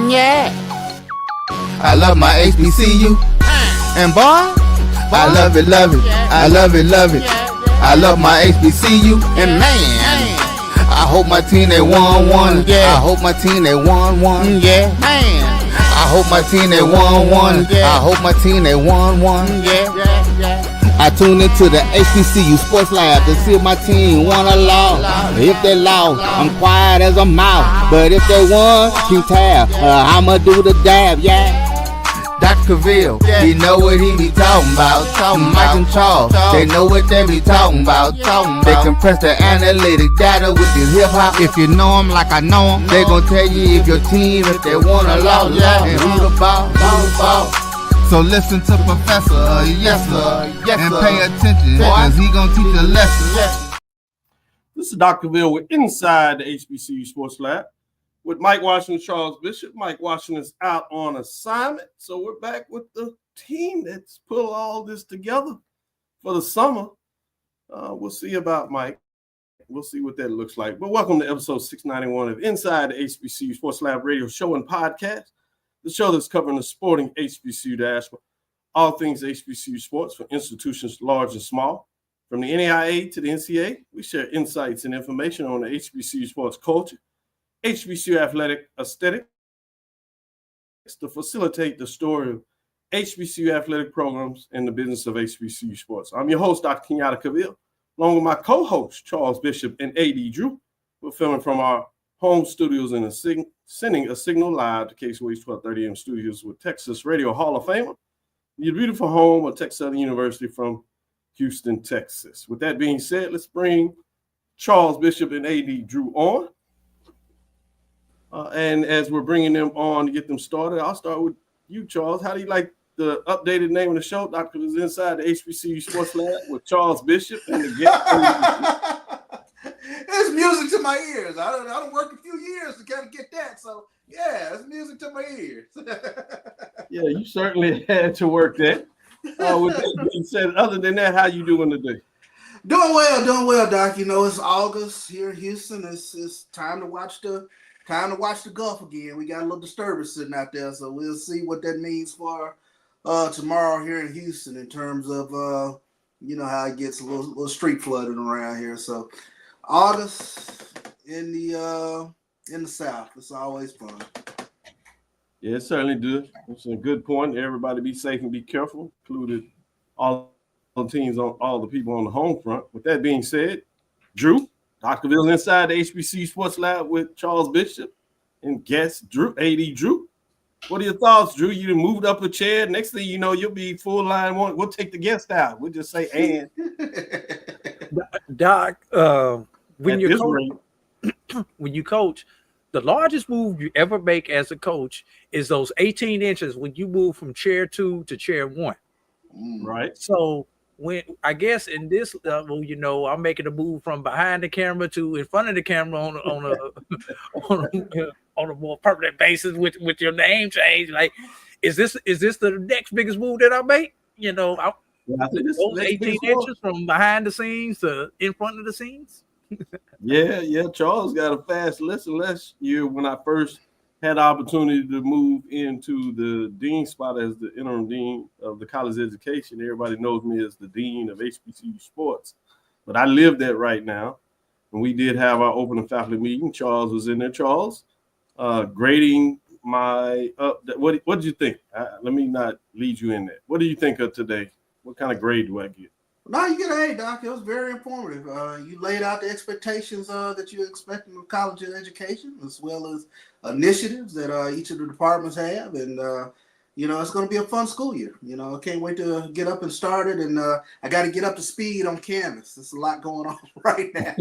Yeah. I love my HBCU. And boy, I love it, love it. I love it, love it. I love my HBCU. And man, I hope my team they won one. Yeah. I hope my team they won one. Yeah. Man. I hope my team they won one. I hope my team they won one. Yeah. I tune into the HBCU Sports Lab to see if my team won or lost. If they lost, I'm quiet as a mouse. But if they won, keep tab. I'ma do the dab, yeah. Dr. Cavil, he know what he be talking about. Mike and Charles, they know what they be talking about. They compress the analytic data with this hip hop. If you know them like I know them, they gon' tell you if your team, if they won or lost, and who the ball. So listen to Professor, yes sir, and pay attention, cause he gon' teach a lesson. This is Dr. Cavil with Inside the HBCU Sports Lab with Mike Washington, Charles Bishop. Mike Washington's out on assignment, so we're back with the team that's put all this together for the summer. We'll see about Mike. We'll see what that looks like. But welcome to episode 691 of Inside the HBCU Sports Lab radio show and podcast. The show that's covering the sporting HBCU diaspora, all things HBCU sports for institutions large and small. From the NAIA to the NCAA, we share insights and information on the HBCU sports culture, HBCU athletic aesthetic, to facilitate the story of HBCU athletic programs and the business of HBCU sports. I'm your host, Dr. Kenyatta Cavil, along with my co-host, Charles Bishop and A.D. Drew. We're filming from our home studios and sending a signal live to KSWH 1230 AM studios with Texas Radio Hall of Famer, your beautiful home of Texas Southern University from Houston, Texas. With that being said, let's bring Charles Bishop and A.D. Drew on. And as we're bringing them on to get them started, I'll start with you, Charles. How do you like the updated name of the show? Dr. is Inside the HBCU Sports Lab with Charles Bishop and the guest. It's music to my ears. I don't work a few years to kind of get that. So yeah, it's music to my ears. Yeah, you certainly had to work that. With that being said, other than that, how you doing today? Doing well, Doc. You know, it's August here in Houston. It's time to watch the Gulf again. We got a little disturbance sitting out there, so we'll see what that means for tomorrow here in Houston in terms of how it gets a little street flooding around here. So August in the South, it's always fun. Yeah, it certainly do. It's a good point. Everybody be safe and be careful, included all the teams, all the people on the home front. With that being said, Drew, Dr. Cavil Inside the HBCU Sports Lab with Charles Bishop and guest Drew, A.D. Drew. What are your thoughts, Drew? You moved up a chair. Next thing you know, you'll be full line one. We'll take the guest out. We'll just say and. Doc, when you coach, the largest move you ever make as a coach is those 18 inches when you move from chair 2 to chair 1. Right. So when I guess in this level, I'm making a move from behind the camera to in front of the camera on a more permanent basis with your name change. Like, is this the next biggest move that I make? Those 18 inches from behind the scenes to in front of the scenes. Yeah. Charles got a fast lesson last year when I first had the opportunity to move into the dean spot as the interim dean of the college education. Everybody knows me as the dean of HBCU sports, but I live that right now. And we did have our opening faculty meeting. Charles was in there. Charles, grading my what did you think? Let me not lead you in there. What do you think of today? What kind of grade do I get? No, you get an A, Doc. It was very informative. You laid out the expectations that you expect from college education, as well as initiatives that each of the departments have. And, it's going to be a fun school year. I can't wait to get up and start it. And I got to get up to speed on Canvas. There's a lot going on right now.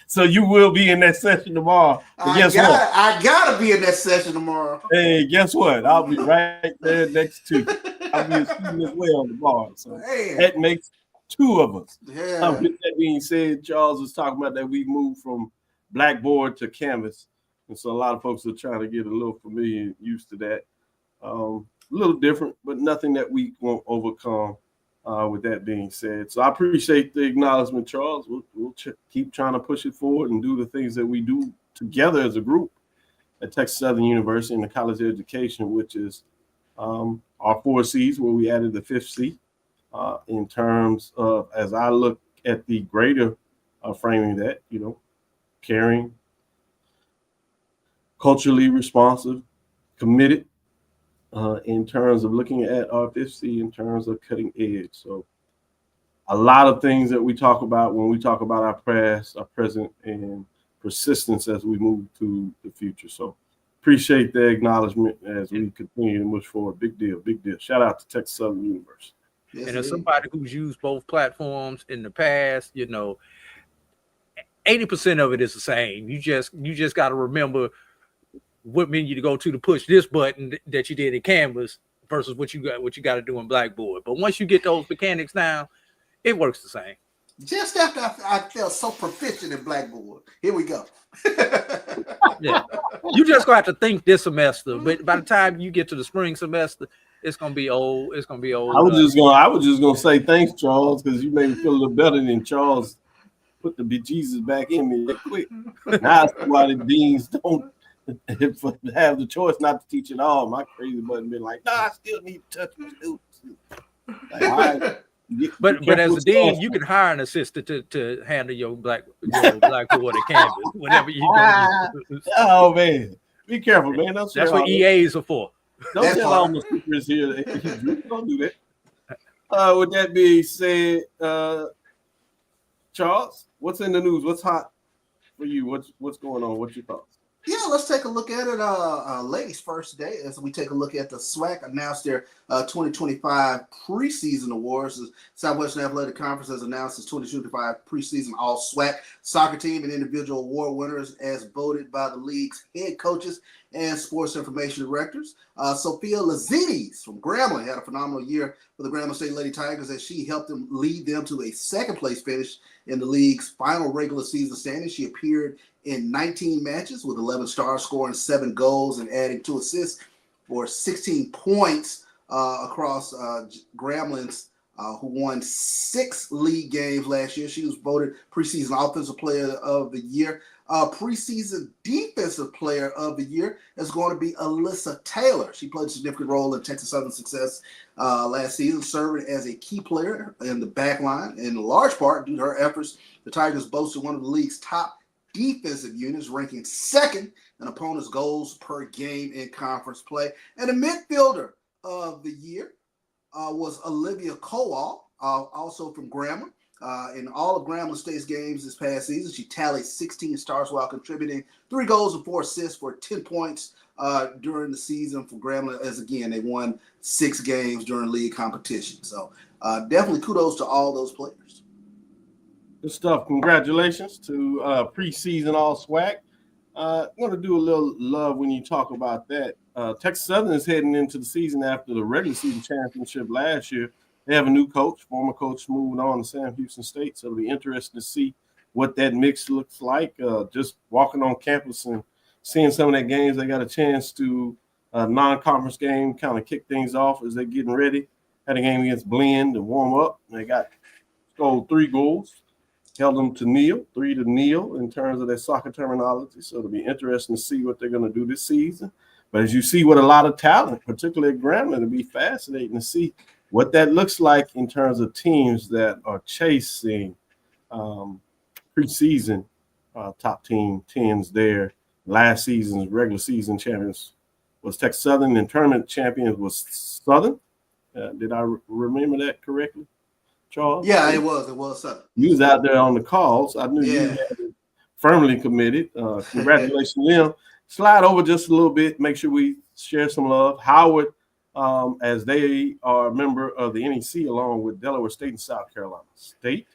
So you will be in that session tomorrow. I got to be in that session tomorrow. Hey, guess what? I'll be right there next to you. I'll be a student as well tomorrow. So that makes two of us. Yeah. With that being said, Charles was talking about that we moved from blackboard to Canvas. And so a lot of folks are trying to get a little familiar and used to that. A little different, but nothing that we won't overcome with that being said. So I appreciate the acknowledgement, Charles. We'll keep trying to push it forward and do the things that we do together as a group. at Texas Southern University in the college education, which is our 4 C's, where we added the 5th C in terms of, as I look at the greater framing that, caring, culturally responsive, committed, in terms of looking at our 5th C in terms of cutting edge. So a lot of things that we talk about when we talk about our past, our present, and persistence as we move to the future. So appreciate the acknowledgement as we continue to move forward. Big deal, big deal. Shout out to Texas Southern University. And as somebody who's used both platforms in the past, 80% of it is the same. You just got to remember what menu to go to push this button that you did in Canvas versus what you got to do in Blackboard. But once you get those mechanics down, it works the same. Just after I felt so proficient in Blackboard. Here we go. Yeah. You just gonna have to think this semester, but by the time you get to the spring semester, it's gonna be old. It's gonna be old. I was just gonna say thanks, Charles, because you made me feel a little better than Charles put the bejesus back in me that quick. Now that's why the deans don't have the choice not to teach at all. My crazy button been like, no, I still need to touch my students. Like, all right. But as a dean, you can hire an assistant to handle your Blackboard and Canvas whenever you go. Oh man, be careful, man. That's what EAs are for. Don't tell all the secrets here. Don't do that. With that being said, Charles, what's in the news? What's hot for you? What's going on? What's your thoughts? Yeah, let's take a look at it. Ladies' first day, as we take a look at the SWAC announced their 2025 preseason awards. The Southwestern Athletic Conference has announced its 2025 preseason all SWAC soccer team and individual award winners as voted by the league's head coaches and sports information directors. Sophia Lazides from Grambling had a phenomenal year for the Grambling State Lady Tigers as she helped them lead them to a second-place finish in the league's final regular season standings. She appeared in 19 matches with 11 stars, scoring 7 goals and adding 2 assists for 16 points across Grambling's, who won 6 league games last year. She was voted preseason offensive player of the year. Preseason defensive player of the year is going to be Alyssa Taylor. She played a significant role in Texas Southern's success last season, serving as a key player in the back line. In large part due to her efforts, the Tigers boasted one of the league's top defensive units, ranking second in opponents' goals per game in conference play. And the midfielder of the year was Olivia Kowal, also from Grambling. In all of Grambling State's games this past season, she tallied 16 stars while contributing 3 goals and 4 assists for 10 points during the season for Grambling, as again, they won 6 games during league competition. So definitely kudos to all those players. Good stuff. Congratulations to preseason all SWAC. I'm going to do a little love when you talk about that. Texas Southern is heading into the season after the regular season championship last year. They have a new coach, former coach moving on to Sam Houston State. So it'll be interesting to see what that mix looks like. Just walking on campus and seeing some of that games, they got a chance to non-conference game, kind of kick things off as they're getting ready. Had a game against Blend to warm up. They scored 3 goals. Held them to 3 to nil in terms of their soccer terminology. So it'll be interesting to see what they're going to do this season. But as you see with a lot of talent, particularly at Grambling, it'll be fascinating to see what that looks like in terms of teams that are chasing preseason top team 10s there. Last season's regular season champions was Texas Southern, and tournament champions was Southern. Did I remember that correctly, Charles? Yeah, it was Southern. You was out there on the calls. I knew you had it firmly committed. Congratulations to them. Slide over just a little bit. Make sure we share some love. Howard, as they are a member of the NEC, along with Delaware State and South Carolina State,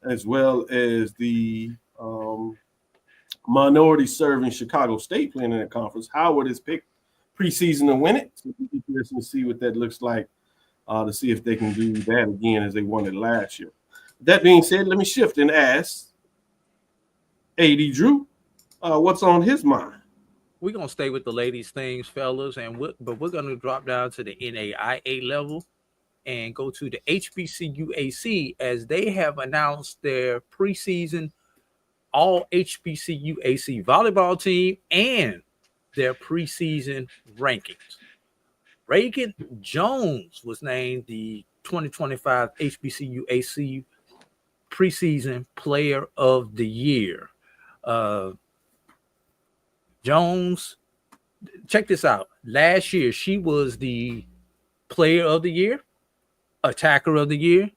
as well as the minority serving Chicago State playing in the conference. Howard is picked preseason to win it. So it'll be interesting to see what that looks like, to see if they can do that again as they won it last year. That being said, let me shift and ask A.D. Drew, what's on his mind? We're going to stay with the ladies' things, fellas, but we're going to drop down to the NAIA level and go to the HBCU AC as they have announced their preseason all HBCU AC volleyball team and their preseason rankings. Reagan Jones was named the 2025 HBCU AC preseason player of the year. Jones, check this out. Last year, she was the player of the year, attacker of the year,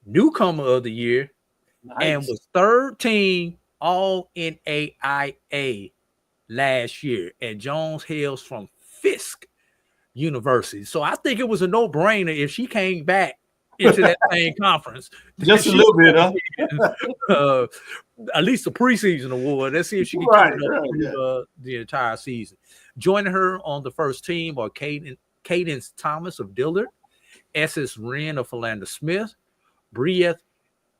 newcomer of the year, and was third team all NAIA last year. And Jones hails from Fisk University. So I think it was a no-brainer if she came back into that same conference. Just a little bit, huh? At least a preseason award. Let's see if she can keep it up through the entire season. Joining her on the first team are Cadence Thomas of Dillard, S.S. Wren of Philander Smith, Brieth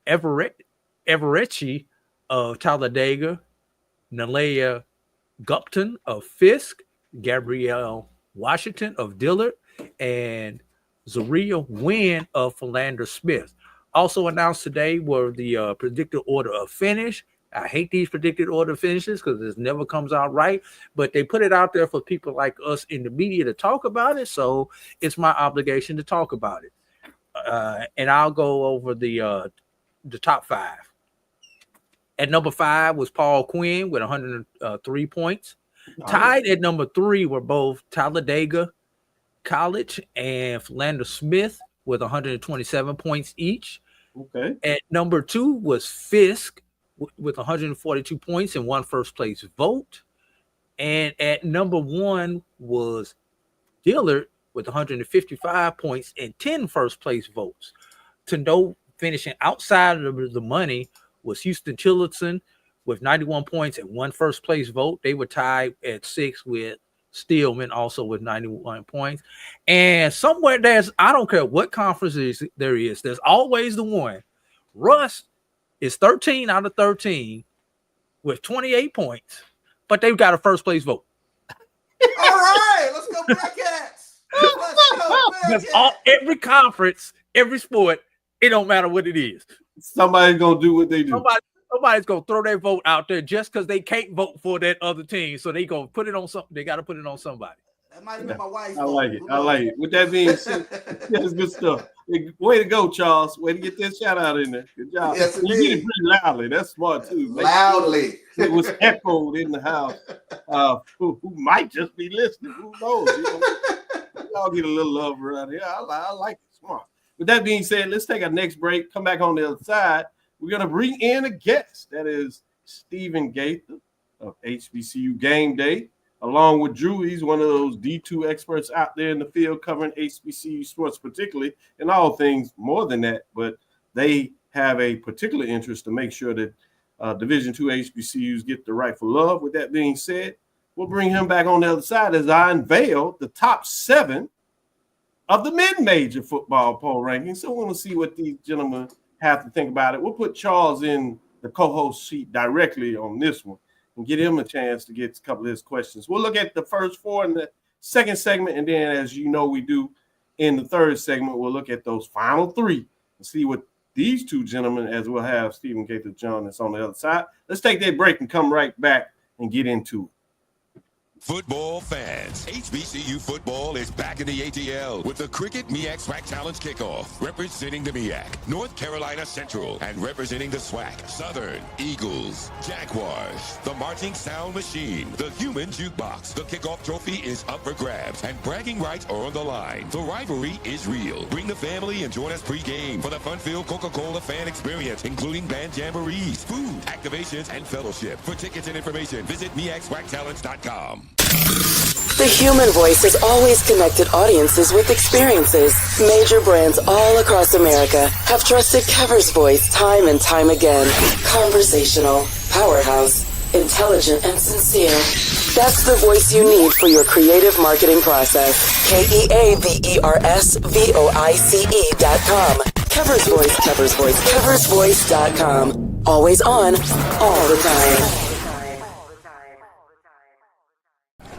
Everetti of Talladega, Nalea Gupton of Fisk, Gabrielle Washington of Dillard, and Zaria Wynn of Philander Smith. Also announced today were the predicted order of finish. I hate these predicted order finishes because this never comes out right, but they put it out there for people like us in the media to talk about it, so it's my obligation to talk about it. And I'll go over the top five. At number 5 was Paul Quinn with 103 points. Tied at number 3 were both Talladega College and Philander Smith with 127 points each. Okay. At number 2 was Fisk with 142 points and 1 first place vote. And at number 1 was Dillard with 155 points and 10 first place votes. To note, finishing outside of the money was Houston Tillotson with 91 points and 1 first place vote. They were tied at 6 with Steelman, also with 91 points. And somewhere I don't care what conference there is, there's always the one. Russ is 13 out of 13 with 28 points, but they've got a first place vote. All right, let's go Bearcats. Because every conference, every sport, it don't matter what it is. Somebody's gonna do what they do. Somebody's gonna throw their vote out there just because they can't vote for that other team. So they go put it on something. They got to put it on somebody. That might have been my wife's I vote. like it. I like it. With that being said, that's good stuff. Way to go, Charles. Way to get that shout out in there. Good job. Yes, you did it pretty loudly. That's smart too. Loudly. It was echoed in the house. Who might just be listening? Who knows? Y'all get a little love around here. I like it. Smart. With that being said, let's take our next break. Come back on the other side. We're going to bring in a guest. That is Stephen Gaither of HBCU Game Day, along with Drew. He's one of those D2 experts out there in the field covering HBCU sports, particularly, and all things more than that. But they have a particular interest to make sure that Division II HBCUs get the rightful love. With that being said, we'll bring him back on the other side as I unveil the top 7 of the mid-major football poll rankings. So we want to see what these gentlemen have to think about it. We'll put Charles in the co-host seat directly on this one and get him a chance to get a couple of his questions. We'll look at the first 4 in the second segment, and then, as you know we do in the third segment, we'll look at those final 3 and see what these 2 gentlemen, as we'll have Stephen Gaither John that's on the other side. Let's take that break and come right back and get into it. Football fans, HBCU football is back in the ATL with the Cricket MEAC SWAC Challenge Kickoff. Representing the MEAC, North Carolina Central, and representing the SWAC, Southern Eagles, Jaguars, the Marching Sound Machine, the Human Jukebox. The kickoff trophy is up for grabs, and bragging rights are on the line. The rivalry is real. Bring the family and join us pre-game for the fun-filled Coca-Cola fan experience, including band jamborees, food, activations, and fellowship. For tickets and information, visit MEACSWACChallenge.com. The human voice has always connected audiences with experiences. Major brands all across America have trusted Kever's voice time and time again. Conversational, powerhouse, intelligent, and sincere. That's the voice you need for your creative marketing process. KEAVERSVOICE.com. Kever's Voice, Kever's Voice, KeversVoice.com. Always on, all the time.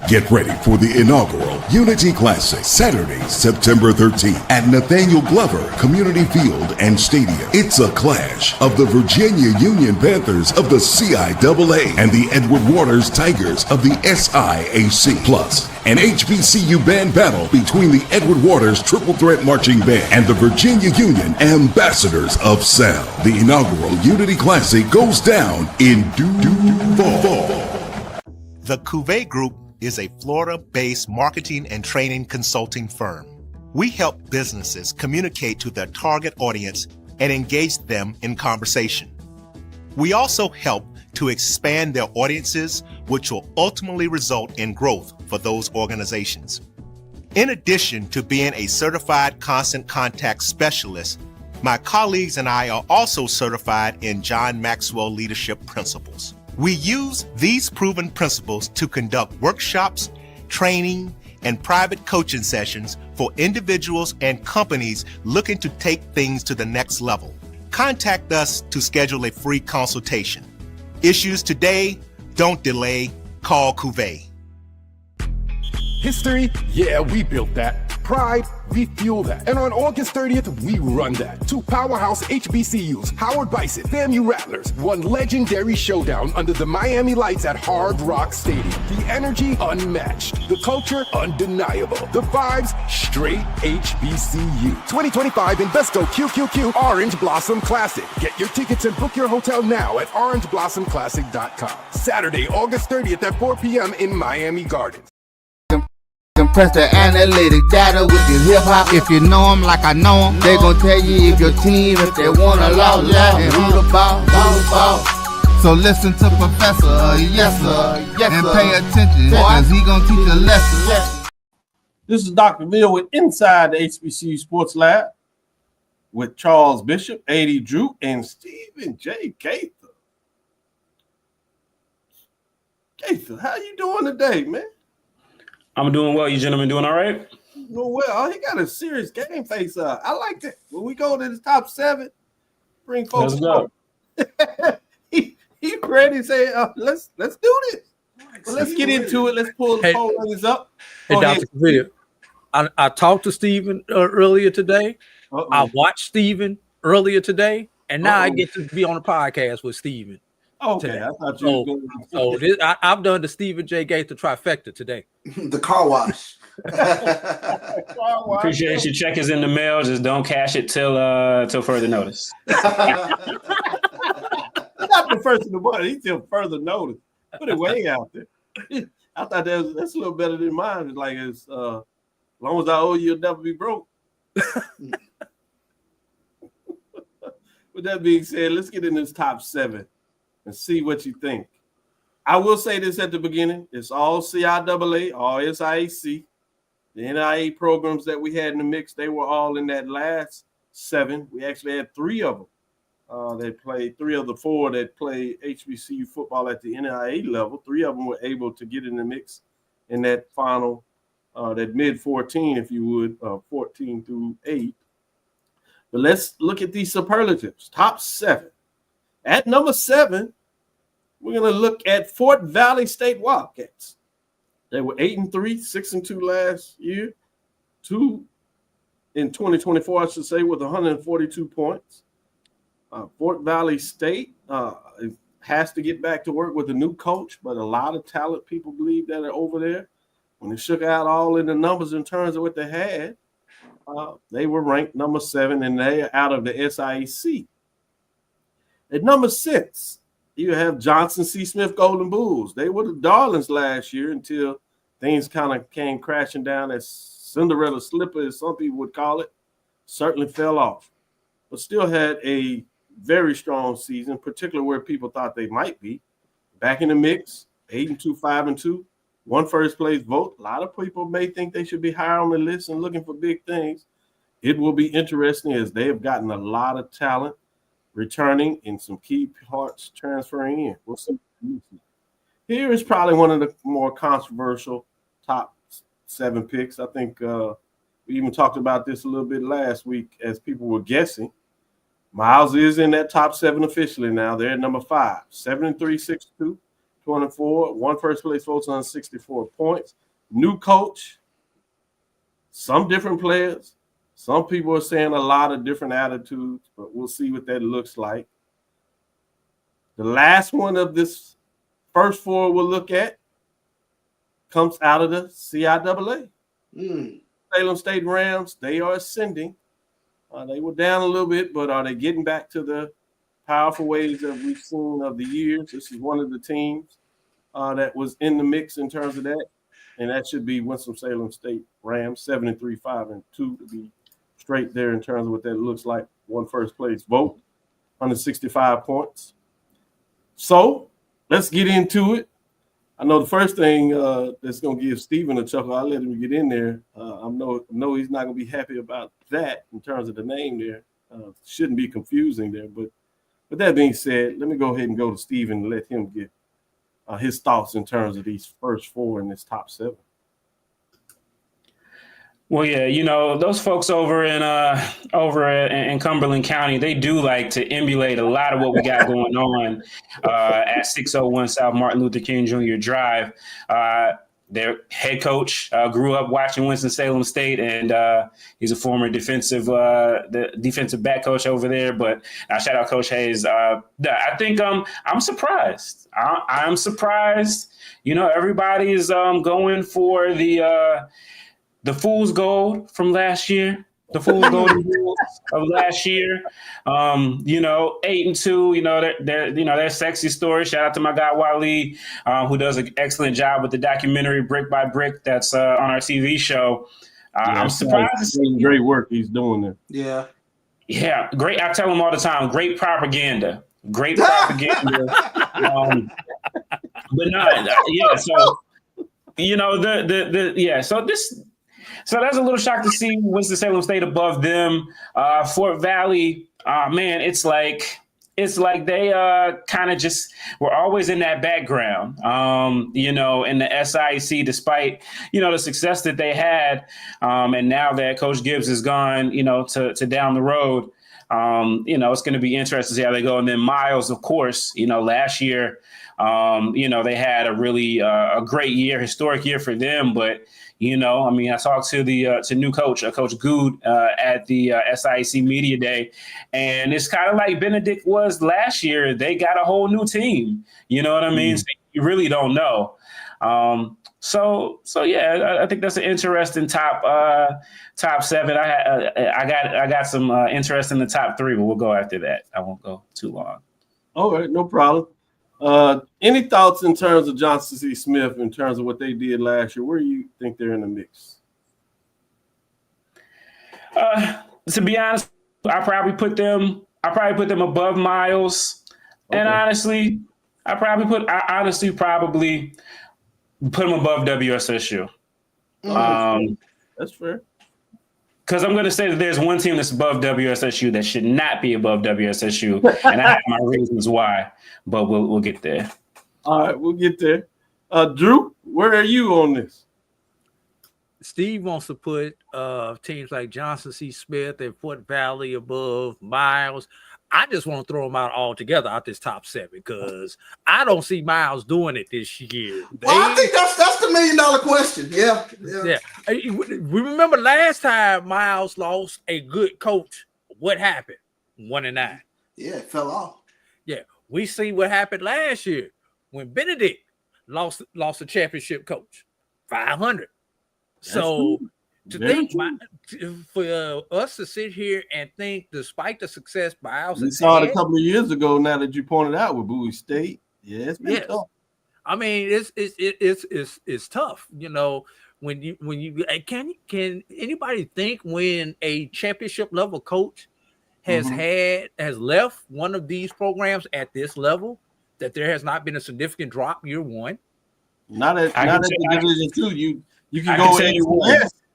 Get ready for the inaugural Unity Classic, Saturday, September 13th at Nathaniel Glover Community Field and Stadium. It's a clash of the Virginia Union Panthers of the CIAA and the Edward Waters Tigers of the SIAC. Plus, an HBCU band battle between the Edward Waters Triple Threat Marching Band and the Virginia Union Ambassadors of Sound. The inaugural Unity Classic goes down in Duval. The Cavil Group is a Florida-based marketing and training consulting firm. We help businesses communicate to their target audience and engage them in conversation. We also help to expand their audiences, which will ultimately result in growth for those organizations. In addition to being a certified constant contact specialist, my colleagues and I are also certified in John Maxwell Leadership Principles. We use these proven principles to conduct workshops, training, and private coaching sessions for individuals and companies looking to take things to the next level. Contact us to schedule a free consultation. Issues today, don't delay, call Cavil. History? Yeah, we built that. Pride? We fuel that. And on August 30th, we run that. Two powerhouse HBCUs, Howard Bison, FAMU Rattlers, one legendary showdown under the Miami lights at Hard Rock Stadium. The energy unmatched. The culture undeniable. The vibes straight HBCU. 2025 Invesco QQQ Orange Blossom Classic. Get your tickets and book your hotel now at orangeblossomclassic.com. Saturday, August 30th at 4 p.m. in Miami Gardens. Compress the analytic data with your hip hop. If you know them like I know them, they gon' tell you if your team, if they wanna law, and who the ball. So listen to Professor, yes sir, and pay attention, cause he gon' teach a lesson. This is Dr. Bill with Inside the HBCU Sports Lab with Charles Bishop, A.D. Drew, and Stephen J. Gaither. Gaither, how you doing today, man? I'm doing well. You gentlemen doing all right? Doing well. Oh, he got a serious game face up. I like that. When we go to the top 7, bring folks up. he ready to say, let's do this. Well, let's get into it. Let's pull the poll runners up. Hey, Dr. Cavil, I talked to Stephen earlier today. I watched Stephen earlier today, and now I get to be on the podcast with Stephen. Okay, today. I thought you were so this, I've done the Stephen J. Gaither trifecta today. The car wash. Appreciate your check is in the mail. Just don't cash it till further notice. Not the first of the month. He till further notice. Put it way out there. I thought that's a little better than mine. It's like as long as I owe you, you'll never be broke. With that being said, let's get in this top 7 and see what you think. I will say this at the beginning. It's all CIAA, all SIAC. The NIA programs that we had in the mix, they were all in that last 7. We actually had 3 of them. They played 3 of the 4 that played HBCU football at the NIA level. 3 of them were able to get in the mix in that final, that mid-14, if you would, 14 through 8. But let's look at these superlatives. Top 7. At number 7, we're going to look at Fort Valley State Wildcats. They were 8-3, 6-2 last year. 2 in 2024, I should say, with 142 points. Fort Valley State has to get back to work with a new coach, but a lot of talent people believe that are over there. When they shook out all in the numbers in terms of what they had, they were ranked number 7, and they are out of the SIAC. At number 6, you have Johnson C. Smith Golden Bulls. They were the darlings last year until things kind of came crashing down as Cinderella slipper, as some people would call it, certainly fell off, but still had a very strong season, particularly where people thought they might be. Back in the mix, 8-2, 5-2, one first place vote. A lot of people may think they should be higher on the list and looking for big things. It will be interesting as they have gotten a lot of talent returning and some key parts transferring in. We'll see. Here is probably one of the more controversial top 7 picks. I think we even talked about this a little bit last week as people were guessing. Miles is in that top 7 officially now. They're at number 5, 7-3, 6-2. 24. One first place votes on 64 points. New coach. Some different players. Some people are saying a lot of different attitudes, but we'll see what that looks like. The last one of this first four we'll look at comes out of the CIAA. Salem State Rams, they are ascending. They were down a little bit, but are they getting back to the powerful ways that we've seen of the years? This is one of the teams that was in the mix in terms of that. And that should be Winston-Salem State Rams, 7-3, 5-2 to be straight there in terms of what that looks like. One first place vote, 165 points. So let's get into it. I know the first thing that's going to give Steven a chuckle, I'll let him get in there. I know he's not going to be happy about that in terms of the name there. Shouldn't be confusing there. But with that being said, let me go ahead and go to Steven and let him get his thoughts in terms of these first four in this top seven. Well, yeah, those folks over in Cumberland County, they do like to emulate a lot of what we got going on at 601 South Martin Luther King Jr. Drive. Their head coach grew up watching Winston-Salem State, and he's a former defensive back coach over there. But shout out Coach Hayes. I think I'm surprised. I'm surprised. Everybody is going for the Fool's Gold from last year. The Fool's Gold of last year. 8-2. They're sexy story. Shout out to my guy Wally, who does an excellent job with the documentary Brick by Brick that's on our TV show. I'm surprised. Great work he's doing there. Yeah, great. I tell him all the time. Great propaganda. Great propaganda. But not. Yeah. So So that's a little shock to see Winston-Salem State above them. Fort Valley, man, it's like they kind of just were always in that background, in the SIC, despite, the success that they had. And now that Coach Gibbs is gone, to down the road, it's going to be interesting to see how they go. And then Miles, of course, last year, they had a really a great year, historic year for them. But, I talked to the new coach, Coach Good, at the SIC Media Day, and it's kind of like Benedict was last year. They got a whole new team. You know what I mean? So you really don't know. So yeah, I think that's an interesting top seven. I got some interest in the top three, but we'll go after that. I won't go too long. All right, no problem. Any thoughts in terms of Johnson C. Smith in terms of what they did last year? Where do you think they're in the mix? To be honest, I probably put them above Miles. Okay. And honestly, I honestly probably put them above WSSU. That's fair. Because I'm going to say that there's one team that's above WSSU that should not be above WSSU, and I have my reasons why, but we'll get there. All right, we'll get there. Drew, where are you on this? Steve wants to put teams like Johnson C. Smith and Fort Valley above Miles. I just want to throw them out all together out this top seven because I don't see Miles doing it this year. I think that's the $1 million question. Yeah. We remember last time Miles lost a good coach. What happened? 1-9. Yeah, it fell off. Yeah, we see what happened last year when Benedict lost a championship coach, 500. So to think for us to sit here and think, despite the success Miles, we saw it a couple of years ago. Now that you pointed out with Bowie State, it's been tough. I mean, it's tough. When you can anybody think when a championship level coach has left one of these programs at this level that there has not been a significant drop year one? Not at the Division II. You can go in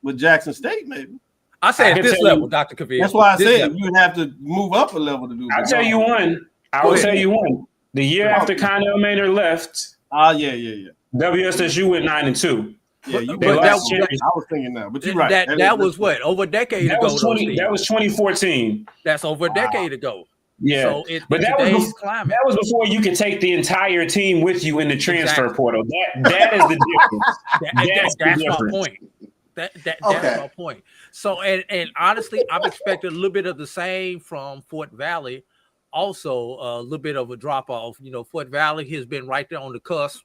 with Jackson State, maybe. I say at this level, Dr. Cavil. That's why I said you would have to move up a level to do that. I'll tell you one. The year after Connell Maynard left. Yeah. WSSU went 9-2. Yeah, I was thinking that, but you're right. That was what, over a decade ago? That was 2014. That's over a decade ago. Yeah, So but in today's climate, that was before you could take the entire team with you in the transfer portal. That is the difference. That's my point. That's my point. So and honestly, I'm expecting a little bit of the same from Fort Valley. Also, a little bit of a drop off. Fort Valley has been right there on the cusp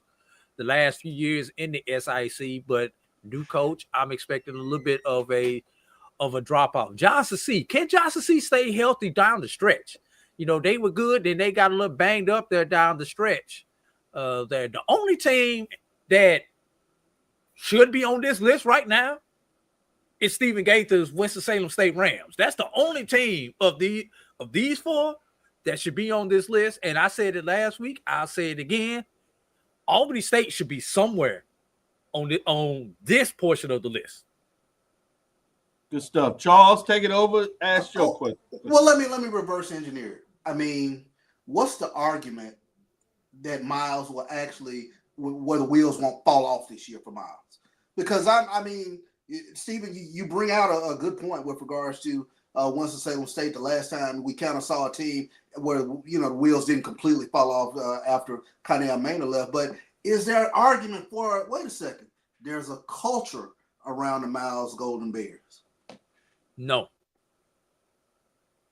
the last few years in the SIC, but new coach, I'm expecting a little bit of a drop off. Johnson C. Can Johnson C stay healthy down the stretch? They were good, then they got a little banged up there down the stretch. They're the only team that should be on this list right now is Stephen Gaither's Winston-Salem State Rams. That's the only team of these four that should be on this list. And I said it last week. I'll say it again. Albany State should be somewhere on this portion of the list. Good stuff. Charles, take it over. Ask your question. Well, let me reverse engineer it. I mean, what's the argument that Miles will actually, where the wheels won't fall off this year for Miles? Because I mean, Stephen, you bring out a good point with regards to Winston-Salem State. The last time we kind of saw a team where the wheels didn't completely fall off after Connell Maynard left. But is there an argument for it? Wait a second. There's a culture around the Miles Golden Bears. No.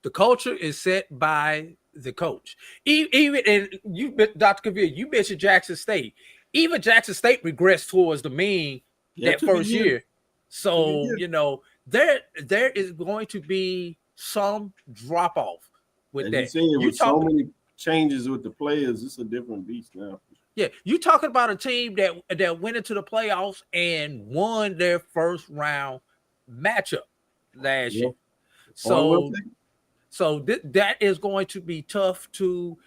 The culture is set by the coach. Even and you, Dr. Cavil, you mentioned Jackson State. Even Jackson State regressed towards the mean that first year. So there is going to be some drop off with that. With so many changes with the players, it's a different beast now. Yeah, you talking about a team that went into the playoffs and won their first round matchup last year. So that is going to be tough to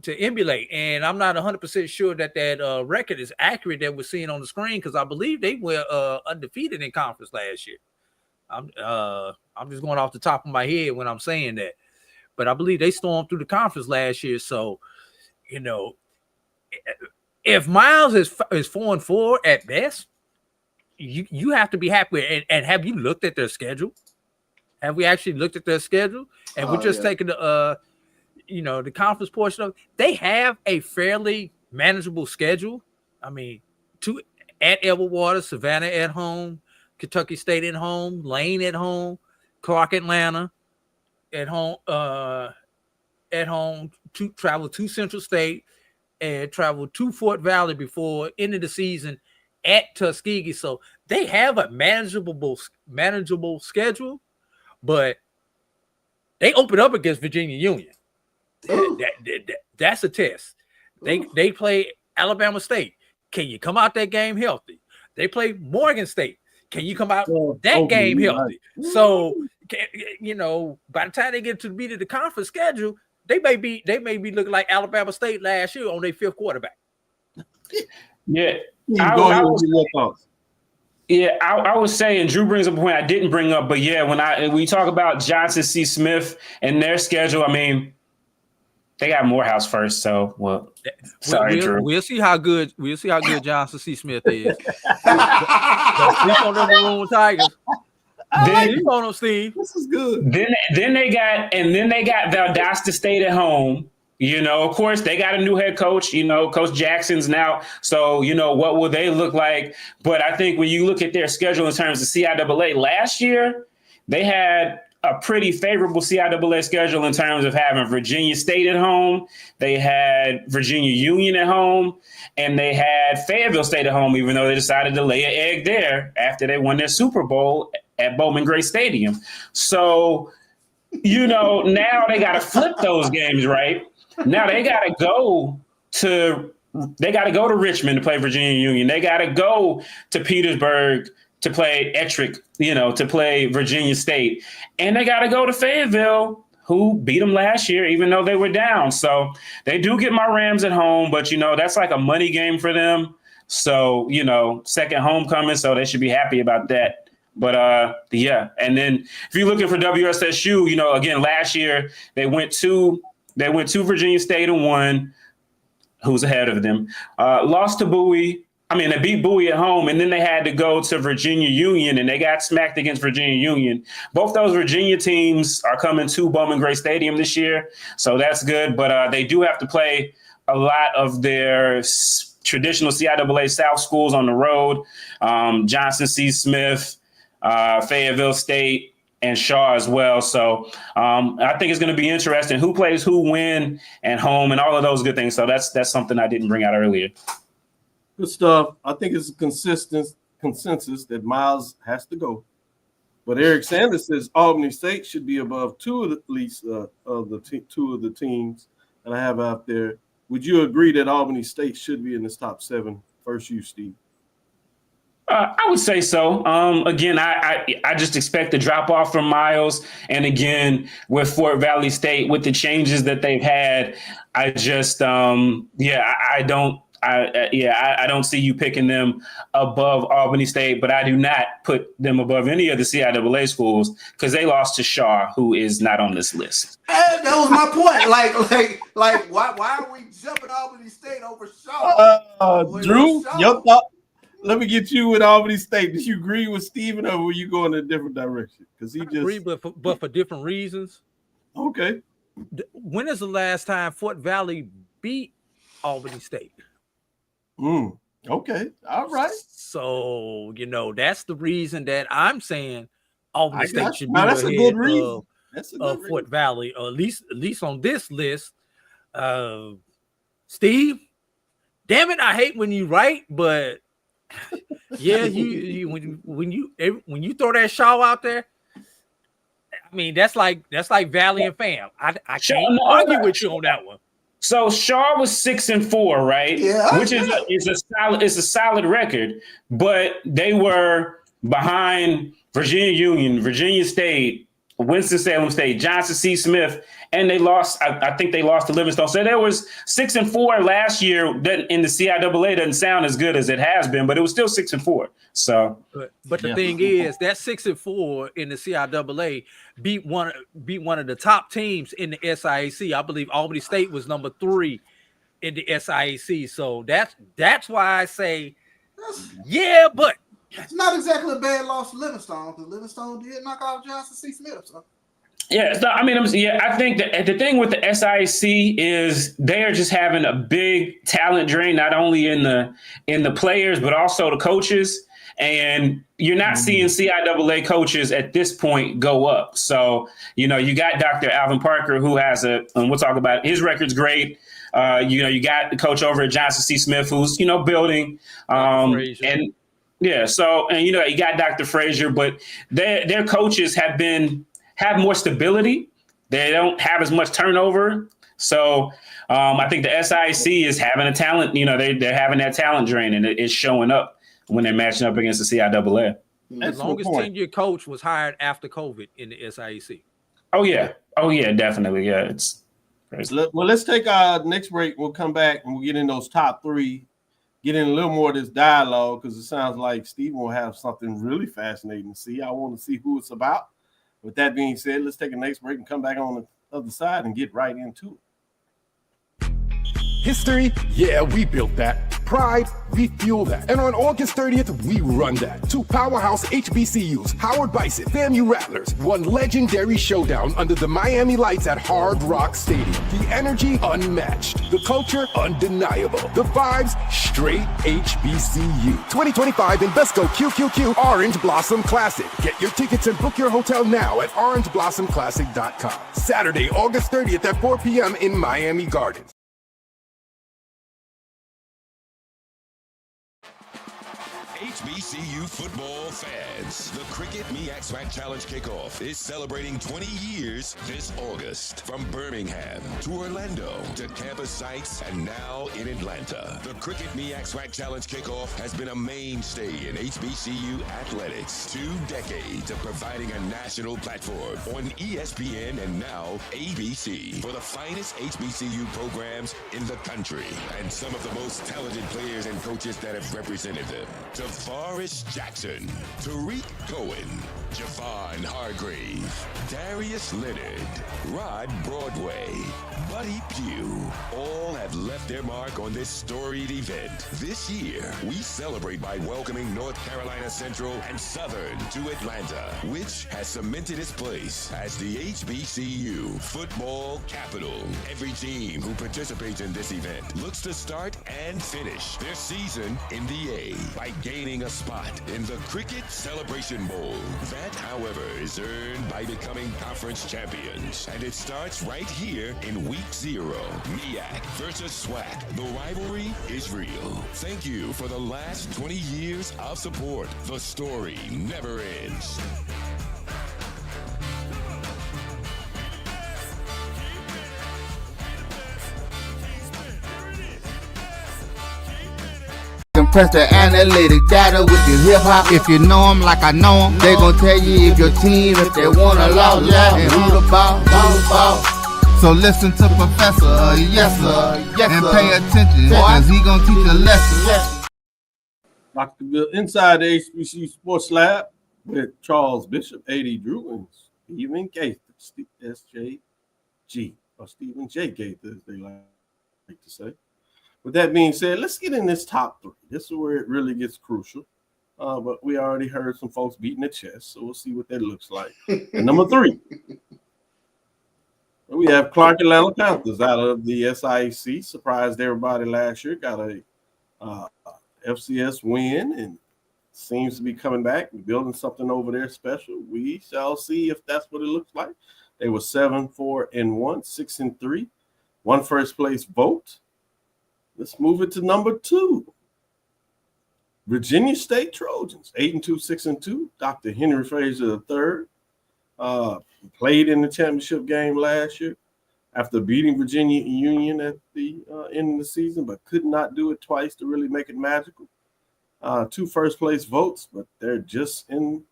emulate. And I'm not 100% sure that record is accurate that we're seeing on the screen, because I believe they were undefeated in conference last year. I'm just going off the top of my head when I'm saying that. But I believe they stormed through the conference last year. So, if Miles is 4-4 at best, you have to be happy with it. And have you looked at their schedule? Have we actually looked at their schedule? And we're just taking the conference portion of it. They have a fairly manageable schedule. I mean, at Edgewater, Savannah at home, Kentucky State at home, Lane at home, Clark Atlanta at home, to travel to Central State and travel to Fort Valley before end of the season at Tuskegee. So they have a manageable schedule. But they open up against Virginia Union. That's a test. They play Alabama State. Can you come out that game healthy? They play Morgan State. Can you come out that game healthy? Right. So, by the time they get to the beat of the conference schedule, they may be looking like Alabama State last year on their fifth quarterback. Yeah. I was saying, Drew brings up a point I didn't bring up, but yeah, when we talk about Johnson C. Smith and their schedule, I mean, they got Morehouse first, so sorry, Drew. We'll see how good Johnson C. Smith is. Don't sleep on them Maroon Tigers. Sleep on them, Steve. This is good. Then they got Valdosta State at home. Of course, they got a new head coach, Coach Jackson's now. So, what will they look like? But I think when you look at their schedule in terms of CIAA last year, they had a pretty favorable CIAA schedule in terms of having Virginia State at home. They had Virginia Union at home, and they had Fayetteville State at home, even though they decided to lay an egg there after they won their Super Bowl at Bowman Gray Stadium. So, now they got to flip those games, right? Now they got to go to Richmond to play Virginia Union. They got to go to Petersburg to play Ettrick, to play Virginia State. And they got to go to Fayetteville, who beat them last year, even though they were down. So they do get my Rams at home, but, that's like a money game for them. So, second homecoming, so they should be happy about that. But, and then if you're looking for WSSU, again, last year they went to Virginia State and won. Who's ahead of them? Lost to Bowie, They beat Bowie at home, and then they had to go to Virginia Union, and they got smacked against Virginia Union. Both those Virginia teams are coming to Bowman Gray Stadium this year, so that's good. But they do have to play a lot of their traditional CIAA South schools on the road. Johnson C. Smith, Fayetteville State, and Shaw as well. So I think it's going to be interesting who plays who, when, and home, and all of those good things. So that's something I didn't bring out earlier. Good stuff. I think it's a consensus that Miles has to go. But Eric Sanders says Albany State should be above two of the teams that I have out there. Would you agree that Albany State should be in this top 7? First, you, Steve. I would say so. Again, I just expect a drop off from Miles, and again with Fort Valley State, with the changes that they've had, I just I don't see you picking them above Albany State, but I do not put them above any of the CIAA schools because they lost to Shaw, who is not on this list. That was my point. Like, why are we jumping Albany State over Shaw? Drew, your thought. Let me get you with Albany State. Did you agree with Steven, or were you going in a different direction? Because he agree, but for different reasons. Okay. When is the last time Fort Valley beat Albany State? Okay. All right. So, that's the reason that I'm saying Albany State should be that's ahead a good reason. of Fort Valley, or at least on this list. Steve, damn it, I hate when you write, but yeah, when you throw that Shaw out there, that's like Valley and Fam. I can't argue with you on that one. So Shaw was 6-4, right? Yeah, which is a solid record, but they were behind Virginia Union, Virginia State, Winston-Salem State, Johnson C. Smith, and they lost. I think they lost to Livingstone. So there was 6-4 last year. That in the CIAA doesn't sound as good as it has been, but it was still 6-4. So, but the thing is, that 6-4 in the CIAA beat one of the top teams in the SIAC. I believe Albany State was number 3 in the SIAC. So that's why I say, yeah, but it's not exactly a bad loss to Livingstone, because Livingstone did knock out Johnson C. Smith. So. Yeah, I think that the thing with the SIC is they are just having a big talent drain, not only in the players but also the coaches. And you're not seeing CIAA coaches at this point go up. So, you got Dr. Alvin Parker, who has and we'll talk about it. His record's great. You got the coach over at Johnson C. Smith, who's building. And yeah, so you got Dr. Frazier, but their coaches have more stability. They don't have as much turnover. So I think the SIC is having a talent, they're having that talent drain, and it's showing up when they're matching up against the CIAA. The longest tenured coach was hired after COVID in the SIC. Oh yeah, definitely. Yeah, it's crazy. Well, let's take our next break. We'll come back and we'll get in those top 3, get in a little more of this dialogue, because it sounds like Steve will have something really fascinating to see. I want to see who it's about. With that being said, let's take a next break and come back on the other side and get right into it. History? Yeah, we built that. Pride? We fuel that. And on August 30th, we run that. 2 powerhouse HBCUs, Howard Bison, FAMU Rattlers, one legendary showdown under the Miami lights at Hard Rock Stadium. The energy unmatched. The culture undeniable. The vibes straight HBCU. 2025 Invesco QQQ Orange Blossom Classic. Get your tickets and book your hotel now at orangeblossomclassic.com. Saturday, August 30th at 4 p.m. in Miami Gardens. HBCU football fans, the Cricket MEAC SWAC Challenge Kickoff is celebrating 20 years this August. From Birmingham to Orlando to campus sites and now in Atlanta. The Cricket MEAC SWAC Challenge Kickoff has been a mainstay in HBCU athletics. 2 decades of providing a national platform on ESPN and now ABC for the finest HBCU programs in the country and some of the most talented players and coaches that have represented them. Forrest Jackson, Tariq Cohen, Javon Hargrave, Darius Leonard, Rod Broadway, Buddy Pugh, all have have left their mark on this storied event. This year, we celebrate by welcoming North Carolina Central and Southern to Atlanta, which has cemented its place as the HBCU football capital. Every team who participates in this event looks to start and finish their season in the A by gaining a spot in the Cricket Celebration Bowl. That, however, is earned by becoming conference champions, and it starts right here in Week 0. MEAC versus SWAC. The rivalry is real. Thank you for the last 20 years of support. The story never ends. Compress the analytic data with your hip hop. If you know them like I know them, they gon' tell you if your team, if they wanna lose, and who the ball. So listen to Professor, yes sir, and pay attention, cause he gon' teach a lesson. Dr. Bill inside the HBCU Sports Lab with Charles Bishop, AD Drew, and Stephen Gaither, SJG, or Stephen J. Gaither, as they like to say. With that being said, let's get in this top 3. This is where it really gets crucial. But we already heard some folks beating the chest, so we'll see what that looks like. And number 3, we have Clark Atlanta Panthers out of the SIAC. Surprised everybody last year. Got a FCS win and seems to be coming back and building something over there special. We shall see if that's what it looks like. They were 7-4-1, 6-3, one first place vote. Let's move it to number 2. Virginia State Trojans, 8-2, 6-2. Dr. Henry Frazier III played in the championship game last year after beating Virginia Union at the end of the season, but could not do it twice to really make it magical. 2 first place votes, but they're just in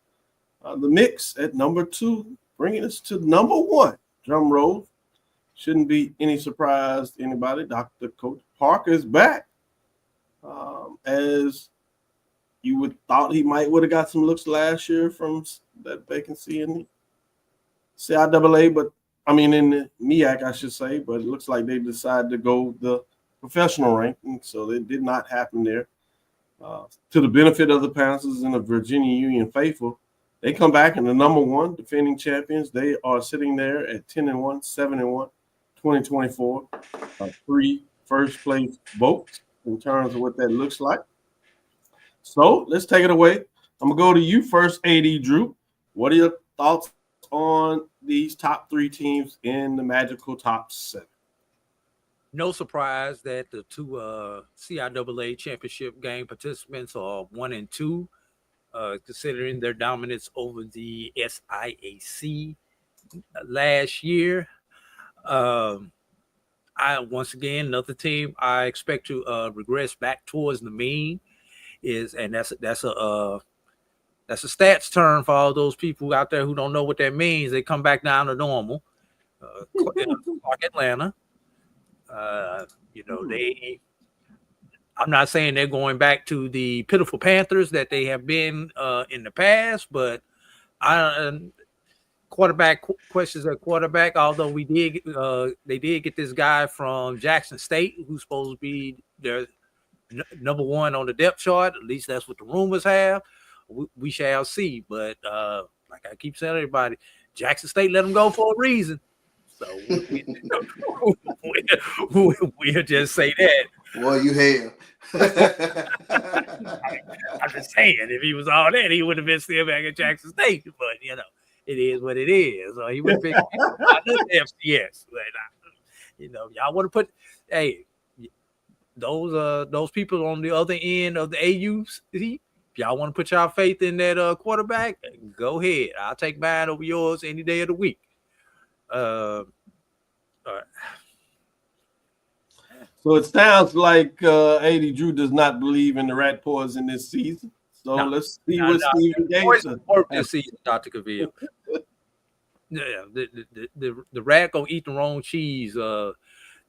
the mix at number 2, bringing us to number 1. Drum roll. Shouldn't be any surprise to anybody. Dr. Coach Parker is back. As you would thought he would have got some looks last year from that vacancy in the CIAA, but I mean in the MEAC, I should say, but it looks like they decided to go the professional ranking, so it did not happen there. To the benefit of the Panthers and the Virginia Union faithful, they come back in the number 1 defending champions. They are sitting there at 10-1, 7-1, 2024, 3 first place votes in terms of what that looks like. So let's take it away. I'm gonna go to you first, AD Drew. What are your thoughts on these top 3 teams in the magical top 7? No surprise that the 2 CIAA championship game participants are 1 and 2, considering their dominance over the SIAC last year. Once again, another team I expect to regress back towards the mean that's a stats term for all those people out there who don't know what that means. They come back down to normal. Clark Atlanta. I'm not saying they're going back to the pitiful Panthers that they have been in the past, but quarterback questions at quarterback. Although they did get this guy from Jackson State who's supposed to be their number 1 on the depth chart. At least that's what the rumors have. We shall see. But like I keep telling everybody, Jackson State let them go for a reason. So we'll just say that. Well, you have. I'm just saying, if he was all that, he would have been still back at Jackson State. But it is what it is. So he would have been FCS. But y'all want to put those people on the other end of the AUC. If y'all want to put y'all faith in that quarterback, go ahead. I'll take mine over yours any day of the week. All right. So it sounds like AD Drew does not believe in the rat poison this season. So let's see what Stephen Gaither this season, Dr. Cavil. Yeah, the rat gonna eat the wrong cheese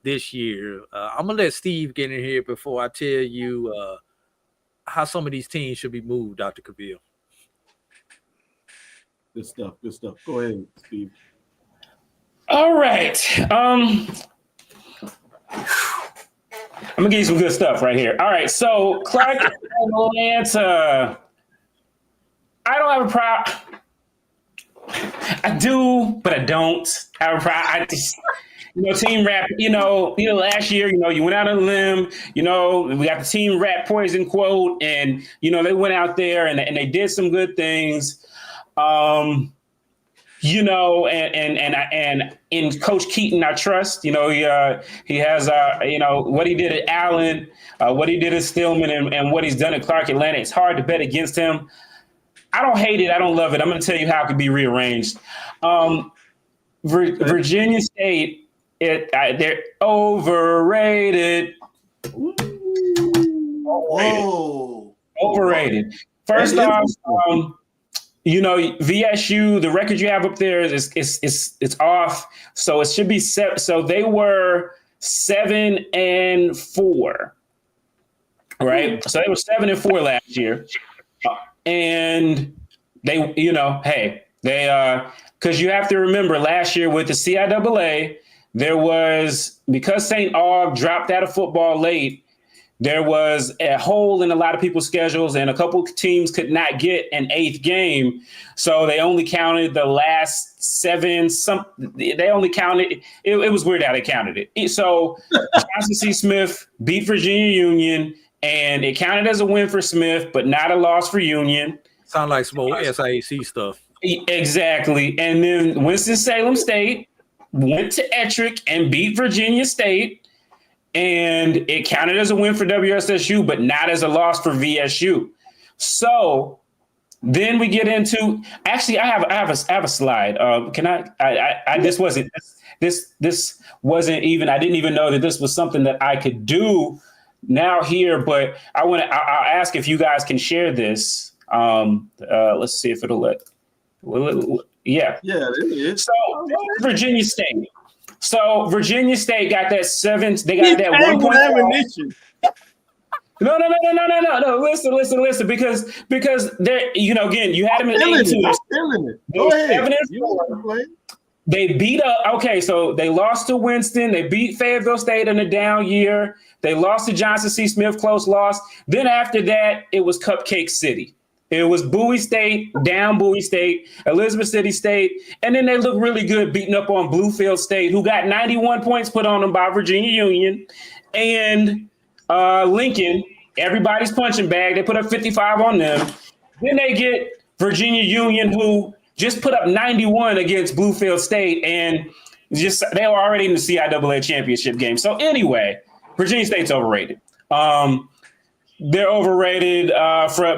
this year. I'm gonna let Steve get in here before I tell you how some of these teams should be moved, Dr. Cavil. Good stuff. Go ahead, Steve. All right. I'm gonna give you some good stuff right here. All right, so Clark Atlanta. I don't have a problem. I do, but I don't have a problem. I just, team rap. Last year, you went out on a limb. We got the team rap poison quote, and they went out there and they did some good things. And in Coach Keaton, I trust. He has what he did at Allen, what he did at Stillman, and what he's done at Clark Atlanta. It's hard to bet against him. I don't hate it. I don't love it. I'm going to tell you how it could be rearranged. Virginia State, they're overrated. Whoa. Overrated. First off, VSU, the record you have up there is off. So it should be so they were 7-4, right? So they were 7-4 last year, and they, because you have to remember last year with the CIAA, there was, because St. Aug dropped out of football late, there was a hole in a lot of people's schedules, and a couple teams could not get an 8th game. So they only counted the last 7. They only counted. It was weird how they counted it. So Johnson C. Smith beat Virginia Union, and it counted as a win for Smith, but not a loss for Union. Sound like some old SIAC stuff. Exactly. And then Winston-Salem State went to Ettrick and beat Virginia State. And it counted as a win for WSSU, but not as a loss for VSU. So then we get into, actually, I have a slide. Can I this wasn't even, I didn't even know that this was something that I could do now here, but I'll ask if you guys can share this. Let's see if it'll let. Yeah. Yeah, it is. So Virginia State. So Virginia State got that 7. They got that 1 point. No. Listen. Because they're, again, you had them at 8-2. Go ahead. They beat up. Okay, so they lost to Winston. They beat Fayetteville State in a down year. They lost to Johnson C. Smith, close loss. Then after that, it was Cupcake City. It was Bowie State, down Bowie State, Elizabeth City State, and then they looked really good beating up on Bluefield State, who got 91 points put on them by Virginia Union, and Lincoln, everybody's punching bag. They put up 55 on them. Then they get Virginia Union, who just put up 91 against Bluefield State, and they were already in the CIAA championship game. So anyway, Virginia State's overrated. They're overrated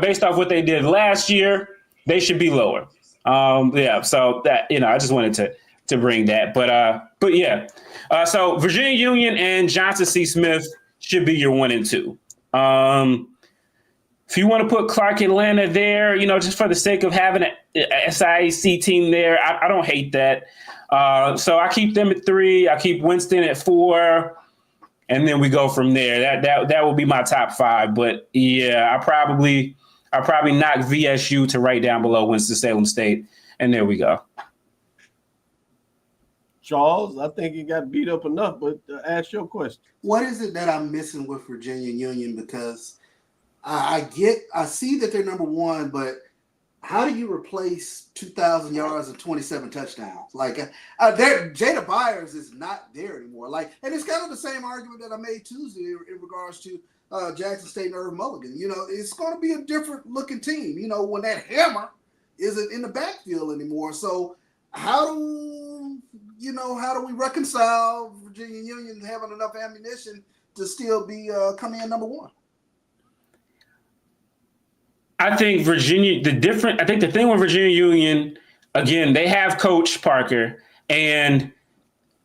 based off what they did last year. They should be lower. So that, I just wanted to bring that. But yeah. So Virginia Union and Johnson C. Smith should be your 1 and 2. If you want to put Clark Atlanta there, just for the sake of having an SIAC team there, I don't hate that. So I keep them at 3. I keep Winston at 4. And then we go from there. That will be my top 5. But yeah, I'll probably knock VSU to right down below Winston-Salem State. And there we go. Charles, I think you got beat up enough, but ask your question. What is it that I'm missing with Virginia Union? Because I see that they're number 1, but how do you replace 2,000 yards and 27 touchdowns? Jada Byers is not there anymore. And it's kind of the same argument that I made Tuesday in regards to Jackson State and Irv Mulligan. It's going to be a different looking team. When that hammer isn't in the backfield anymore. So how do we reconcile Virginia Union having enough ammunition to still be coming in number 1? I think the thing with Virginia Union, again, they have Coach Parker, and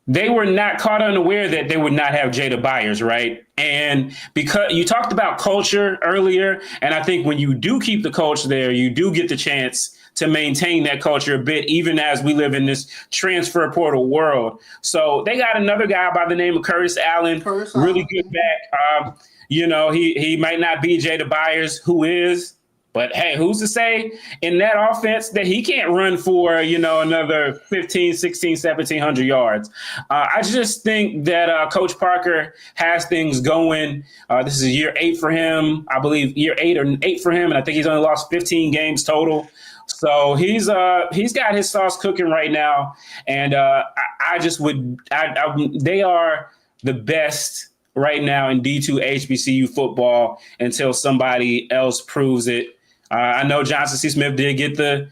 they were not caught unaware that they would not have Jada Byers, right? And because you talked about culture earlier, and I think when you do keep the coach there, you do get the chance to maintain that culture a bit, even as we live in this transfer portal world. So they got another guy by the name of Curtis Allen, really good back. He might not be Jada Byers, who is, But hey, who's to say in that offense that he can't run for, another 15, 16, 1,700 yards? I just think that Coach Parker has things going. This is year 8 for him. I believe year 8 for him. And I think he's only lost 15 games total. So he's got his sauce cooking right now. And they are the best right now in D2 HBCU football until somebody else proves it. I know Johnson C. Smith did get the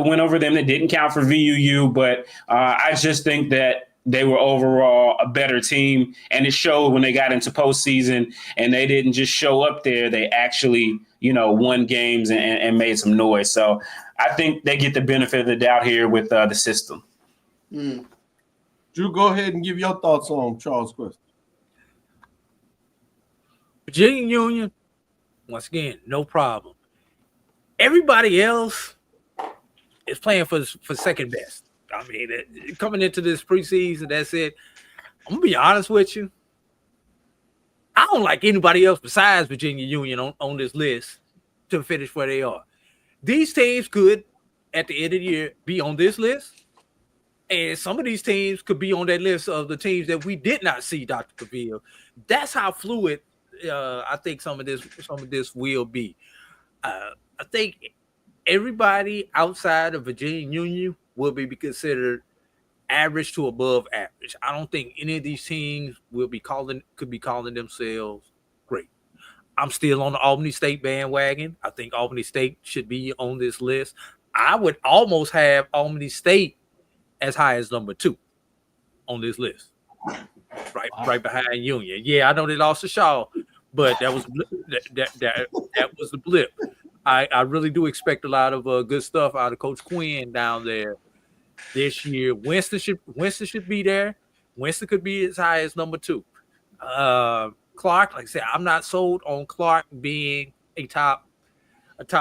win over them. That didn't count for VUU, but I just think that they were overall a better team, and it showed when they got into postseason. And they didn't just show up there; they actually, won games and made some noise. So I think they get the benefit of the doubt here with the system. Drew, go ahead and give your thoughts on Charles' question. Virginia Union, once again, no problem. Everybody else is playing for second best. I mean, coming into this preseason, that's it. I'm going to be honest with you. I don't like anybody else besides Virginia Union on this list to finish where they are. These teams could, at the end of the year, be on this list. And some of these teams could be on that list of the teams that we did not see, Dr. Cavil. That's how fluid I think some of this will be. I think everybody outside of Virginia Union will be considered average to above average. I don't think any of these teams could be calling themselves great. I'm still on the Albany State bandwagon. I think Albany State should be on this list. I would almost have Albany State as high as number 2 on this list, right behind Union. Yeah, I know they lost to Shaw, but that was the blip. I really do expect a lot of good stuff out of Coach Quinn down there this year. Winston should be there. Winston could be as high as number 2. Clark, like I said, I'm not sold on Clark being a top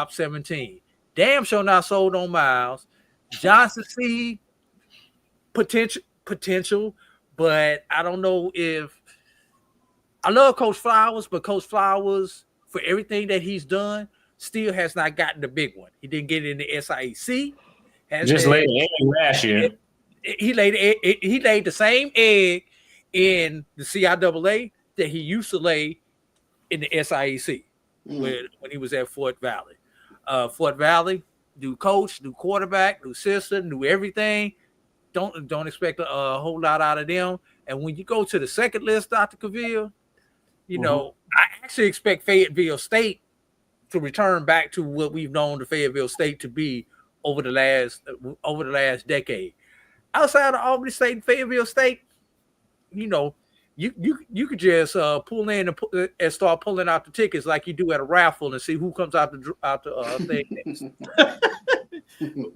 17. Damn sure not sold on Miles. Johnson C, potential, but I don't know if I love Coach Flowers, but Coach Flowers, for everything that he's done, still has not gotten the big one. He didn't get it in the SIEC. Just laid an egg last year. He laid the same egg in the CIAA that he used to lay in the SIEC when he was at Fort Valley. Fort Valley, new coach, new quarterback, new system, new everything. Don't expect a whole lot out of them. And when you go to the second list, Dr. Cavil, I actually expect Fayetteville State to return back to what we've known the Fayetteville State to be over the last decade. Outside of Albany State and Fayetteville State, you could just pull in and start pulling out the tickets like you do at a raffle and see who comes out the thing next.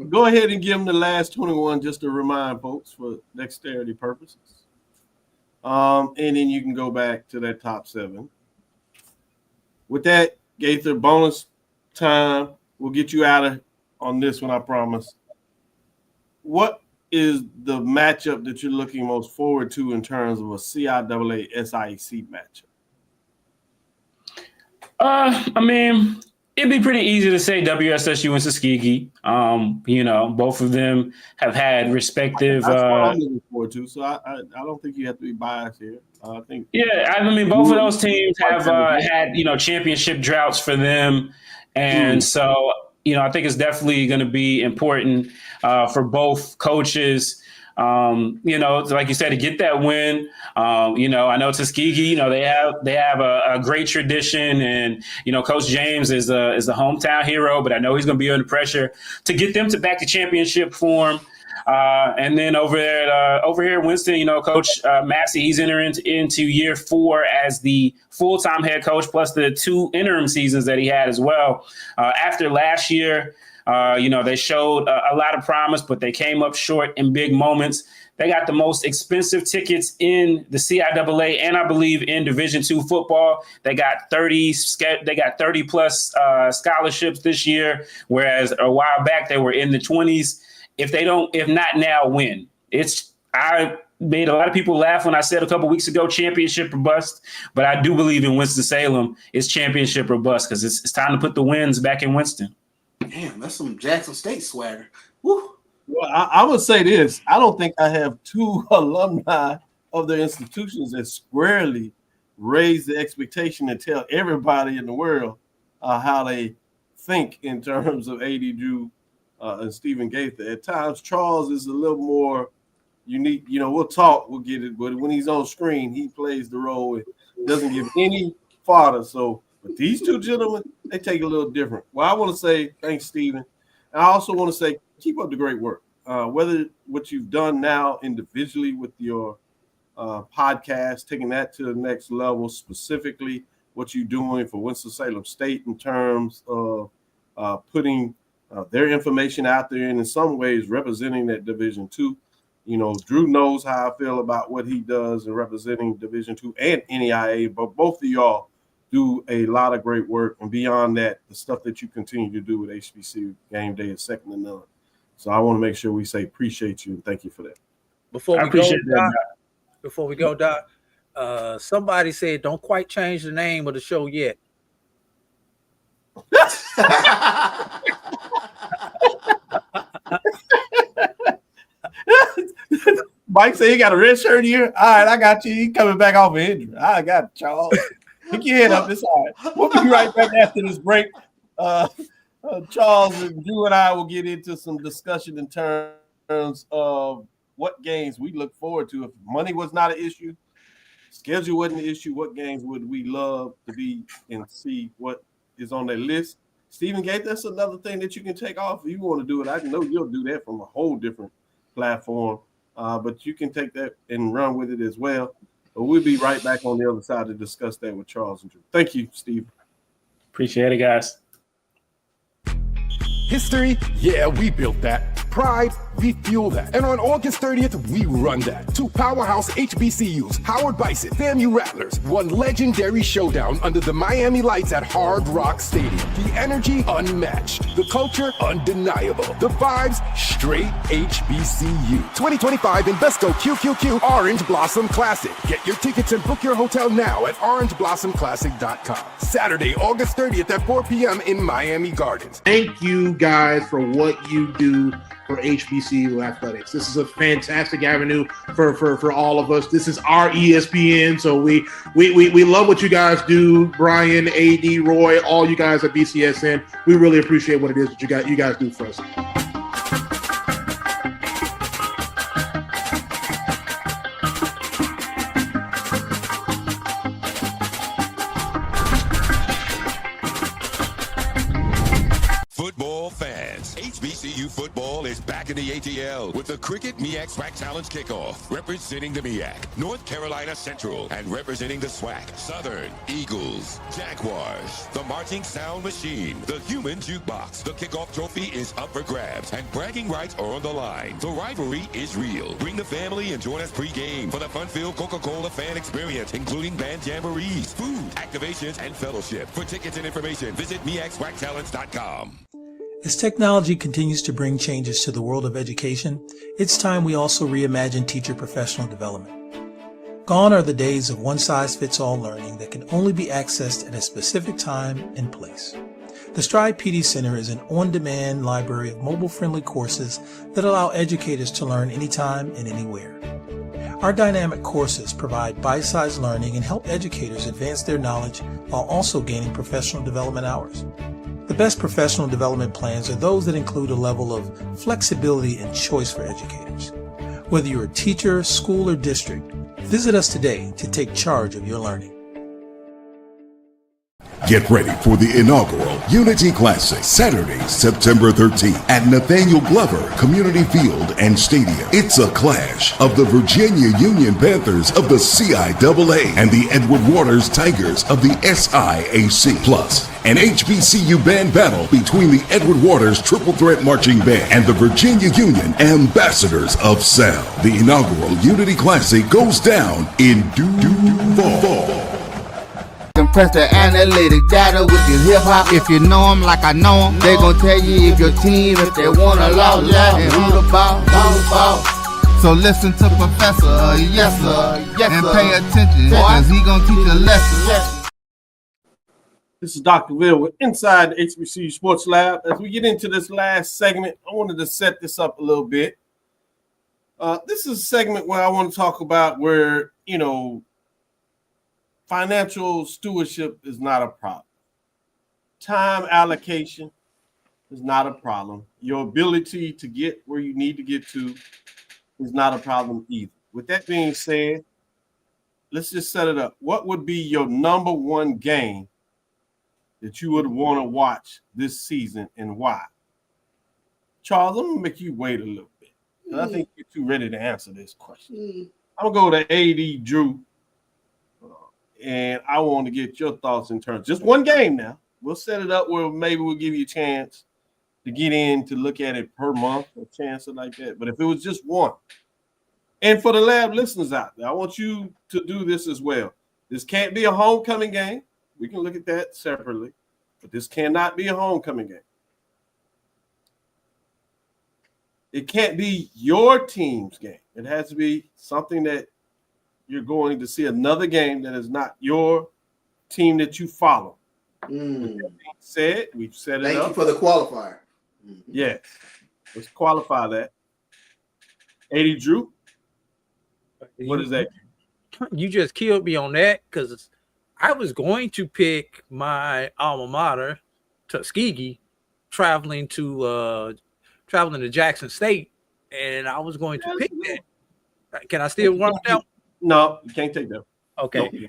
Go ahead and give them the last 21 just to remind folks for dexterity purposes. And then you can go back to that top 7. With that, Gaither, bonus time. We'll get you out of on this one, I promise. What is the matchup that you're looking most forward to in terms of a CIAA SIEC matchup? I mean, it'd be pretty easy to say WSSU and Tuskegee. Both of them have had respective. That's what I'm looking forward to. So I don't think you have to be biased here. I think. Yeah, I mean, both of those teams have had championship droughts for them, and so I think it's definitely going to be important for both coaches. Like you said, to get that win. I know Tuskegee, they have a great tradition, and Coach James is a hometown hero, but I know he's going to be under pressure to get them to back to championship form. And then over here at Winston, Coach Massey, he's entering into year 4 as the full-time head coach, plus the 2 interim seasons that he had as well. After last year, they showed a lot of promise, but they came up short in big moments. They got the most expensive tickets in the CIAA and I believe in Division II football. They got 30 plus scholarships this year, whereas a while back they were in the 20s. If not now, when? made a lot of people laugh when I said a couple weeks ago, championship or bust. But I do believe in Winston-Salem. It's championship or bust because it's time to put the wins back in Winston. Damn, that's some Jackson State swagger. Woo. Well, I would say this. I don't think I have two alumni of their institutions that squarely raise the expectation and tell everybody in the world how they think in terms of A.D. Drew and Stephen Gaither. At times, Charles is a little more unique. You know, we'll talk, we'll get it, but when he's on screen, he plays the role and doesn't give any fodder. So, but these two gentlemen, they take it a little different. Well, I want to say thanks, Stephen. And I also want to say keep up the great work. Whether what you've done now individually with your podcast, taking that to the next level, specifically what you're doing for Winston-Salem State in terms of putting their information out there and in some ways representing that Division II. You know, Drew knows how I feel about what he does in representing Division II and NEIA, but both of y'all do a lot of great work. And beyond that, the stuff that you continue to do with HBCU Game Day is second to none. So I want to make sure we say appreciate you and thank you for that. Before we go, Doc, somebody said don't quite change the name of the show yet. Mike said he got a red shirt here. All right, I got you. He coming back off of injury. I got it, Charles. Pick your head up. It's all right. We'll be right back after this break. Charles and Drew and I will get into some discussion in terms of what games we look forward to. If money was not an issue, schedule wasn't an issue, what games would we love to be and see what is on their list? Stephen Gates, that's another thing that you can take off if you want to do it. I know you'll do that from a whole different platform, but you can take that and run with it as well. But we'll be right back on the other side to discuss that with Charles and Drew. Thank you, Steve. Appreciate it, guys. History? Yeah, we built that. Pride? We fuel that. And on August 30th, we run that. Two powerhouse HBCUs, Howard Bison, FAMU Rattlers, one legendary showdown under the Miami lights at Hard Rock Stadium. The energy unmatched. The culture undeniable. The vibes straight HBCU. 2025 Invesco QQQ Orange Blossom Classic. Get your tickets and book your hotel now at orangeblossomclassic.com. Saturday, August 30th at 4 p.m. in Miami Gardens. Thank you guys for what you do for HBCU athletics. This is a fantastic avenue for all of us. This is our ESPN, so we love what you guys do. Brian, AD, Roy, all you guys at BCSN. We really appreciate what it is that you guys do for us. Football fans, HBCU football is back in the ATL with the Cricket MEAC SWAC Challenge Kickoff. Representing the MEAC, North Carolina Central, and representing the SWAC, Southern Eagles, Jaguars, the Marching Sound Machine, the Human Jukebox. The kickoff trophy is up for grabs, and bragging rights are on the line. The rivalry is real. Bring the family and join us pre-game for the fun-filled Coca-Cola fan experience, including band jamborees, food, activations, and fellowship. For tickets and information, visit MEACSWACTalents.com. As technology continues to bring changes to the world of education, it's time we also reimagine teacher professional development. Gone are the days of one-size-fits-all learning that can only be accessed at a specific time and place. The Stride PD Center is an on-demand library of mobile-friendly courses that allow educators to learn anytime and anywhere. Our dynamic courses provide bite-sized learning and help educators advance their knowledge while also gaining professional development hours. The best professional development plans are those that include a level of flexibility and choice for educators. Whether you're a teacher, school, or district, visit us today to take charge of your learning. Get ready for the inaugural Unity Classic, Saturday, September 13th at Nathaniel Glover Community Field and Stadium. It's a clash of the Virginia Union Panthers of the CIAA and the Edward Waters Tigers of the SIAC. Plus, an HBCU band battle between the Edward Waters Triple Threat Marching Band and the Virginia Union Ambassadors of Sound. The inaugural Unity Classic goes down in Duval. Compress the analytic data with your hip-hop. If you know them like I know them, they gon' tell you if your team, if they wanna loud, and who the ball. So listen to Professor, yes sir, and pay attention, cause he gonna teach a lesson. This is Dr. Cavil with Inside the HBCU Sports Lab. As we get into this last segment, I wanted to set this up a little bit. This is a segment where I want to talk about where, financial stewardship is not a problem. Time allocation is not a problem. Your ability to get where you need to get to is not a problem either. With that being said, let's just set it up. What would be your number one game that you would want to watch this season and why? Charles, I'm going to make you wait a little bit. I think you're too ready to answer this question. I'm going to go to AD Drew, and I want to get your thoughts in terms. Just one game now. We'll set it up where maybe we'll give you a chance to get in to look at it per month, a chance like that. But if it was just one, and for the lab listeners out there, I want you to do this as well. This can't be a homecoming game. We can look at that separately, but this cannot be a homecoming game. It can't be your team's game. It has to be something that you're going to see another game that is not your team that you follow. With that being said, we've set it up. Thank you for the qualifier. Yes. Let's qualify that. 80 Drew. What is that? You just killed me on that because I was going to pick my alma mater, Tuskegee, traveling to Jackson State, and I was going to pick that. Can I still run down? No, you can't take that. Okay.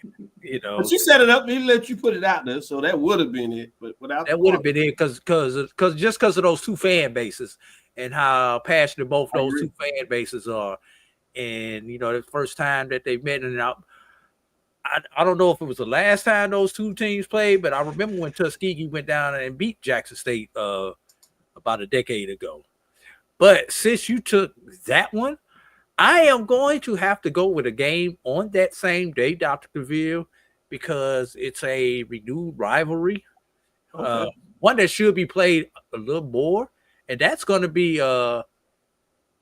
No. But you set it up, he let you put it out there, so that would have been it. But without that would have been it because of those two fan bases and how passionate both those two fan bases are. And the first time that they met, and I don't know if it was the last time those two teams played, but I remember when Tuskegee went down and beat Jackson State about a decade ago. But since you took that one, I am going to have to go with a game on that same day, Dr. Cavil, because it's a renewed rivalry, one that should be played a little more, and that's going to be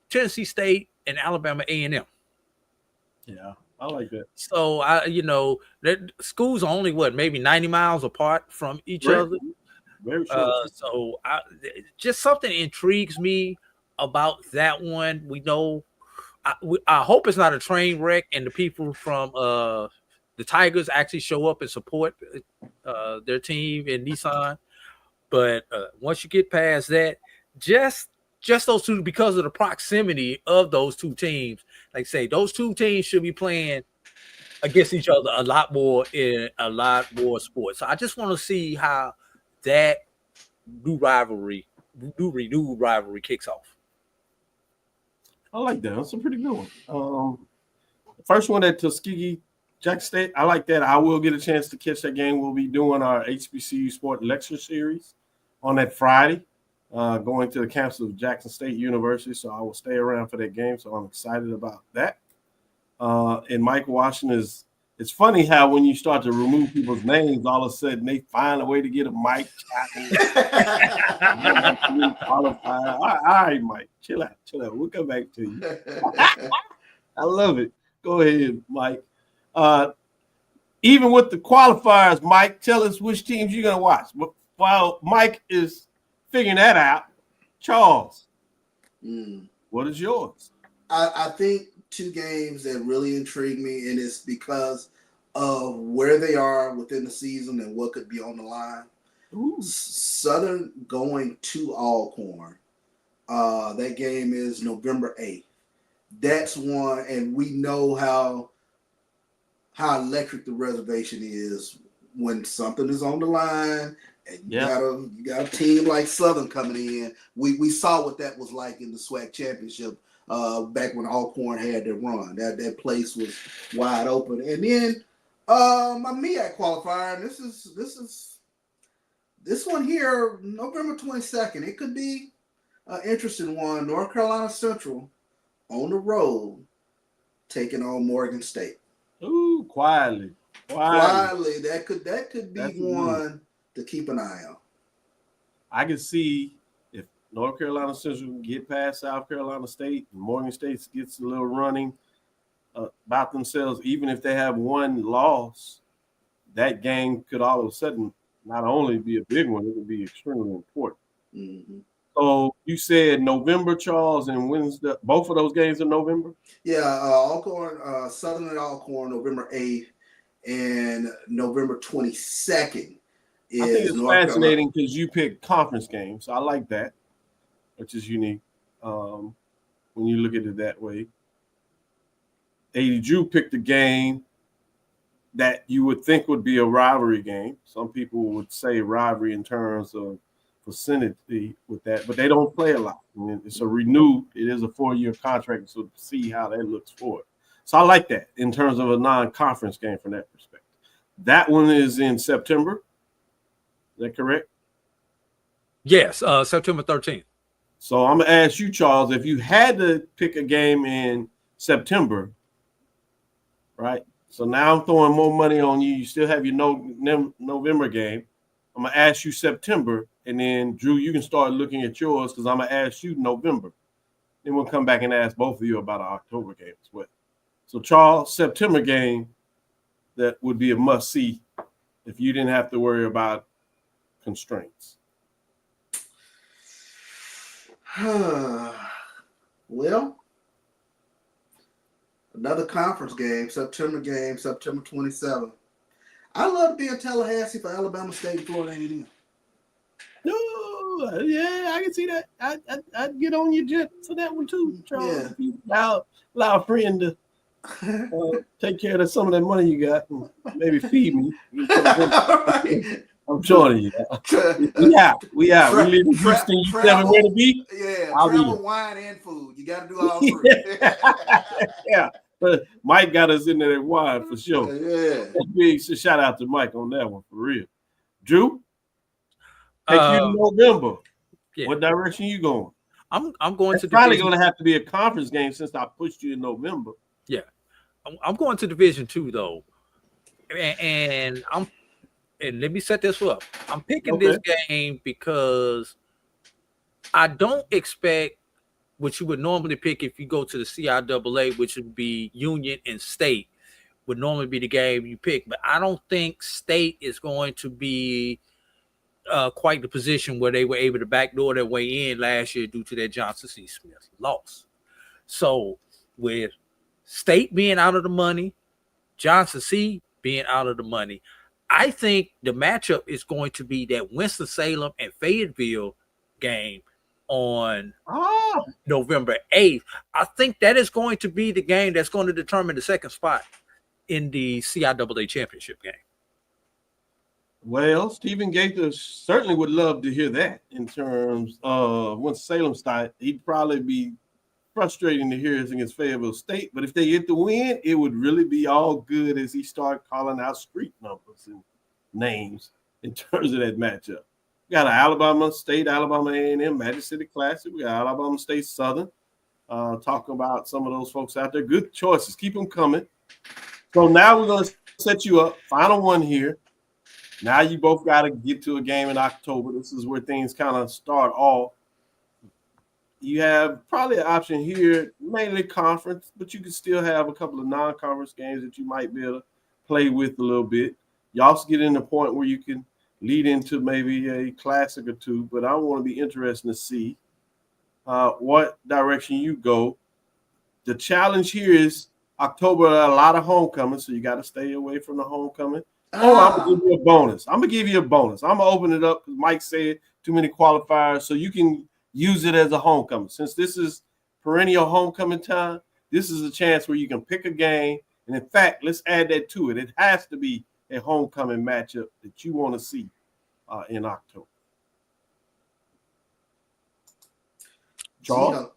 Tennessee State and Alabama A&M. Yeah, I like that. So that schools are only maybe 90 miles apart from each other. Very true. So just something intrigues me about that one. We know. I hope it's not a train wreck, and the people from the Tigers actually show up and support their team in Nissan. But once you get past that, just those two, because of the proximity of those two teams, like I say, those two teams should be playing against each other a lot more in a lot more sports. So I just want to see how that renewed rivalry kicks off. I like that. That's a pretty good one. First one at Tuskegee, Jackson State. I like that. I will get a chance to catch that game. We'll be doing our HBCU Sport Lecture Series on that Friday, going to the campus of Jackson State University. So I will stay around for that game. So I'm excited about that. And Mike Washington it's funny how when you start to remove people's names, all of a sudden they find a way to get a Mike. All right, Mike, chill out. We'll come back to you. I love it. Go ahead, Mike. Even with the qualifiers, Mike, tell us which teams you're going to watch. But while Mike is figuring that out, Charles, what is yours? I think two games that really intrigue me, and it's because of where they are within the season and what could be on the line. Southern going to Alcorn. That game is November 8th. That's one, and we know how electric the reservation is when something is on the line, and you got a team like Southern coming in. We saw what that was like in the SWAC championship back when Alcorn had their run. That place was wide open. And then my MEAC qualifier, and this one here, November 22nd. It could be an interesting one. North Carolina Central on the road taking on Morgan State. Ooh, quietly. That could be one to keep an eye on. I can see if North Carolina Central can get past South Carolina State. And Morgan State gets a little running about themselves. Even if they have one loss, that game could all of a sudden not only be a big one, it would be extremely important. Mm-hmm. So you said November, Charles, and when's both of those games in November? Yeah, Alcorn, Southern and Alcorn, November 8th and November 22nd. I think it's fascinating because you picked conference games. So I like that, which is unique when you look at it that way. Drew picked a game that you would think would be a rivalry game. Some people would say rivalry in terms of vicinity with that, but they don't play a lot. I mean, it's a renewed, it is a 4-year contract, so see how that looks for it. So I like that in terms of a non-conference game from that perspective. That one is in September. Is that correct? Yes, September 13th. So I'm going to ask you, Charles, if you had to pick a game in September, right? So now I'm throwing more money on you. You still have your November game. I'm going to ask you September, and then, Drew, you can start looking at yours because I'm going to ask you November. Then we'll come back and ask both of you about an October game as well. So, Charles, September game that would be a must-see if you didn't have to worry about constraints. Well, another conference game, September 27th. I love to be in Tallahassee for Alabama State and Florida A&M. No, yeah, I can see that. I'd get on your jet for that one too, Charles. Yeah. Allow a friend to take care of some of that money you got and maybe feed me. I'm joining you. We out. We live in Houston. You tell me where to be. Yeah, I'll travel, be wine, and food. You got to do all three. Yeah. But Mike got us into that wine for sure. Yeah. Big shout out to Mike on that one for real. Drew, take you to November. Yeah. What direction you going? I'm going to probably going to have to be a conference game since I pushed you in November. Yeah, I'm going to Division 2 though, and let me set this up. I'm picking this game because I don't expect what you would normally pick if you go to the CIAA, which would be Union and State, would normally be the game you pick. But I don't think State is going to be quite the position where they were able to backdoor their way in last year due to their Johnson C. Smith loss. So with State being out of the money, Johnson C. being out of the money, I think the matchup is going to be that Winston-Salem and Fayetteville game on November 8th. I think that is going to be the game that's going to determine the second spot in the CIAA championship game. Well, Stephen Gaither certainly would love to hear that in terms of Winston-Salem style. He'd probably be frustrating to hear it's against Fayetteville State, but if they get the win, it would really be all good as he start calling out street numbers and names in terms of that matchup. We got an Alabama State, Alabama A&M Magic City Classic. We got Alabama State Southern. Talking about some of those folks out there. Good choices. Keep them coming. So now we're going to set you up. Final one here. Now you both got to get to a game in October. This is where things kind of start off. You have probably an option here, mainly conference, but you can still have a couple of non-conference games that you might be able to play with a little bit. You also get in the point where you can lead into maybe a classic or two, but I want to be interested to see what direction you go. The challenge here is October, a lot of homecoming, so you got to stay away from the homecoming. Oh, I'm going to give you a bonus. I'm going to open it up because Mike said too many qualifiers, so you can use it as a homecoming. Since this is perennial homecoming time, this is a chance where you can pick a game. And in fact, let's add that to it. It has to be a homecoming matchup that you want to see in October. Charles?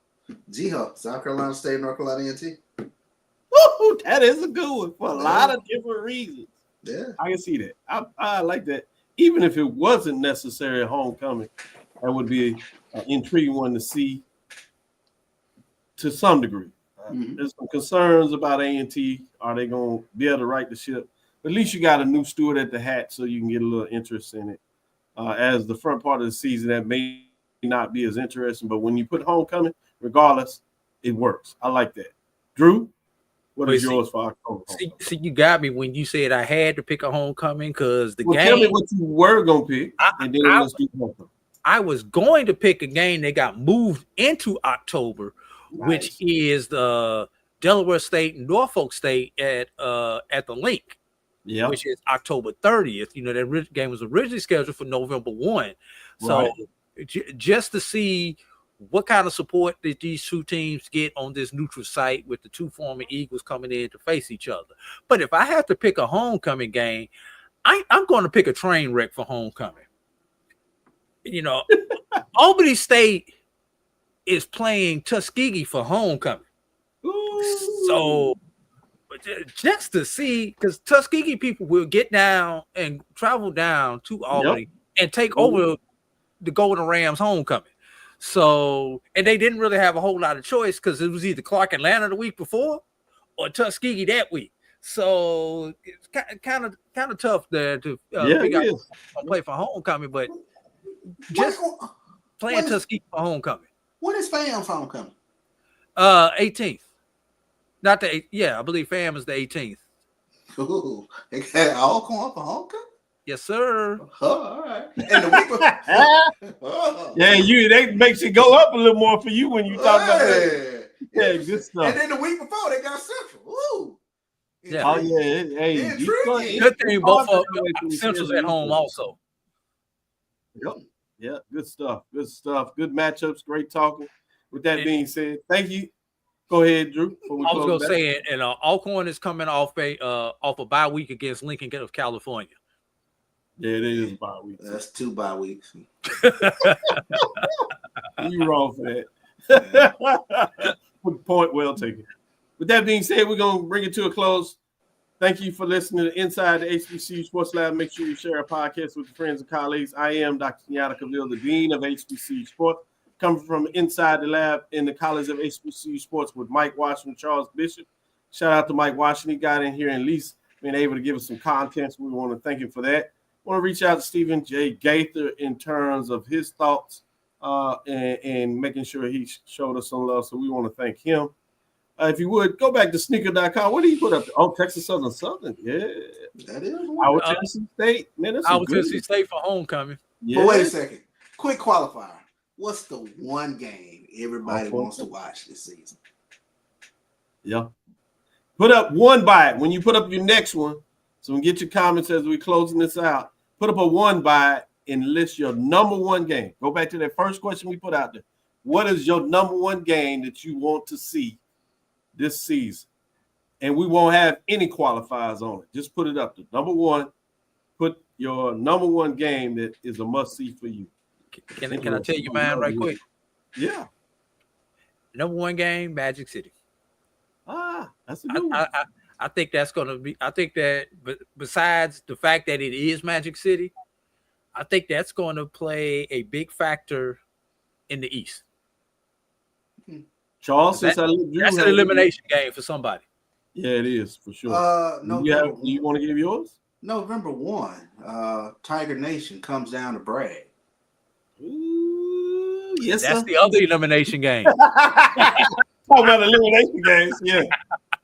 Jihad, South Carolina State, North Carolina A&T. Woo, that is a good one for a lot of different reasons. Yeah, I can see that. I like that. Even if it wasn't necessarily a homecoming, that would be an intriguing one to see to some degree. There's some concerns about A&T. Are they going to be able to right the ship? But at least you got a new steward at the hat so you can get a little interest in it. As the front part of the season, that may not be as interesting, but when you put homecoming, regardless, it works. I like that. Drew, what is yours for October? See, you got me when you said I had to pick a homecoming because the game. Tell me what you were gonna pick, and then let's do homecoming. I was going to pick a game that got moved into October, which is the Delaware State and Norfolk State at the Link, which is October 30th. You know, that game was originally scheduled for November 1. So just to see what kind of support did these two teams get on this neutral site with the two former Eagles coming in to face each other. But if I have to pick a homecoming game, I'm going to pick a train wreck for homecoming. You know, Albany State is playing Tuskegee for homecoming. Ooh. So just to see, because Tuskegee people will get down and travel down to Albany and take over the Golden Rams homecoming. So, and they didn't really have a whole lot of choice because it was either Clark Atlanta the week before or Tuskegee that week. So it's kind of tough there to figure out to play for homecoming, but just playing Tuskegee for homecoming. When is FAM's homecoming? 18th. Not the I believe FAM is the 18th. Ooh, they got all going up for homecoming? Yes, sir. Oh, all right. And the week before, that makes it go up a little more for you when you talk about that. Yeah, good stuff. And then the week before they got Central. Ooh. Yeah. Oh yeah. Hey, good thing both of Central's at home also. Yep. Yeah, good stuff. Good stuff. Good matchups. Great talking. With that being said, thank you. Go ahead, Drew. I was going to say, and Alcorn is coming off a bye week against Lincoln of California. Yeah, it is a bye week. That's 2 bye weeks. You wrong for that. Point well taken. With that being said, we're going to bring it to a close. Thank you for listening to Inside the HBCU Sports Lab. Make sure you share our podcast with your friends and colleagues. I am Dr. Kenyatta Cavil, the Dean of HBCU Sports, coming from inside the lab in the College of HBCU Sports with Mike Washington, Charles Bishop. Shout out to Mike Washington. He got in here and at least being able to give us some content. So we want to thank him for that. I want to reach out to Stephen J. Gaither in terms of his thoughts and making sure he showed us some love. So we want to thank him. If you would, go back to sneaker.com. What do you put up there? Oh, Texas Southern. Yeah. That is our Tennessee State. Man, that's our Tennessee State for homecoming. Yeah. But wait a second. Quick qualifier. What's the one game everybody wants to watch this season? Yeah. Put up one by it. When you put up your next one, so we get your comments as we're closing this out. Put up a one by it and list your number one game. Go back to that first question we put out there. What is your number one game that you want to see this season? And we won't have any qualifiers on it. Just put it up there. Number one, put your number one game that is a must-see for you. Can I tell you mine right quick? Yeah. Number one game, Magic City. That's a good one. I think that's going to be – I think that besides the fact that it is Magic City, I think that's going to play a big factor in the East. Charles, that's an elimination game for somebody. Yeah, it is for sure. Do you want to give yours? November 1, Tiger Nation comes down to Bragg. Ooh, yes, that's the other elimination game. Talk about elimination games, yeah.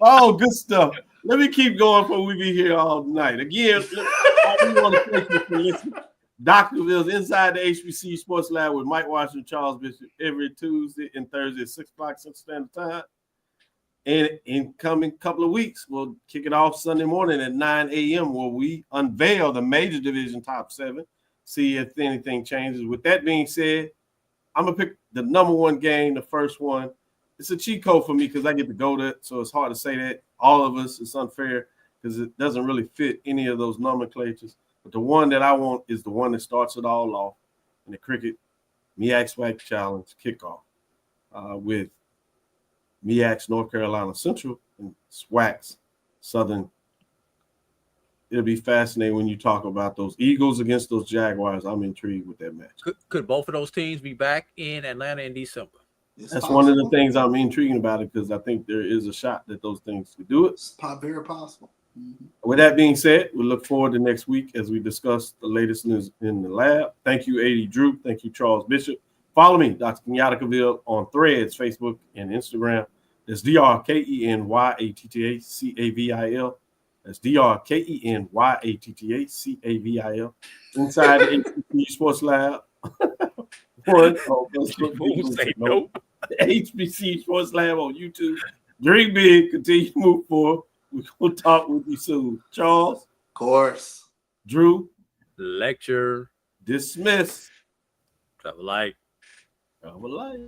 Oh, good stuff. Let me keep going before we be here all night. Again, we want to thank you for listening. Dr. Cavill's Inside the HBCU Sports Lab with Mike Washington, Charles Bishop, every Tuesday and Thursday at 6 o'clock Central Standard Time. And in coming couple of weeks, we'll kick it off Sunday morning at 9 a.m. where we unveil the major division top 7, see if anything changes. With that being said, I'm going to pick the number one game, the first one. It's a cheat code for me because I get to go to it, so it's hard to say that. All of us, it's unfair because it doesn't really fit any of those nomenclatures. But the one that I want is the one that starts it all off in the Cricket MEAC SWAC Challenge kickoff with MEAC's North Carolina Central and SWAC's Southern. It'll be fascinating when you talk about those Eagles against those Jaguars. I'm intrigued with that match. Could both of those teams be back in Atlanta in December? That's one of the things I'm intrigued about it because I think there is a shot that those things could do it. It's very possible. Mm-hmm. With that being said, we look forward to next week as we discuss the latest news in the lab. Thank you, A.D. Drew. Thank you, Charles Bishop, Follow me, Dr. Kenyatta Cavil, on Threads, Facebook, and Instagram. That's DrKenyattaCavil. That's DrKenyattaCavil. Inside the HBCU Sports Lab. One on Facebook. HBCU Sports Lab on YouTube. Dream big, continue to move forward. We're going to talk with you soon. Charles. Of course. Drew. Lecture. Dismiss. Travel light. Travel light.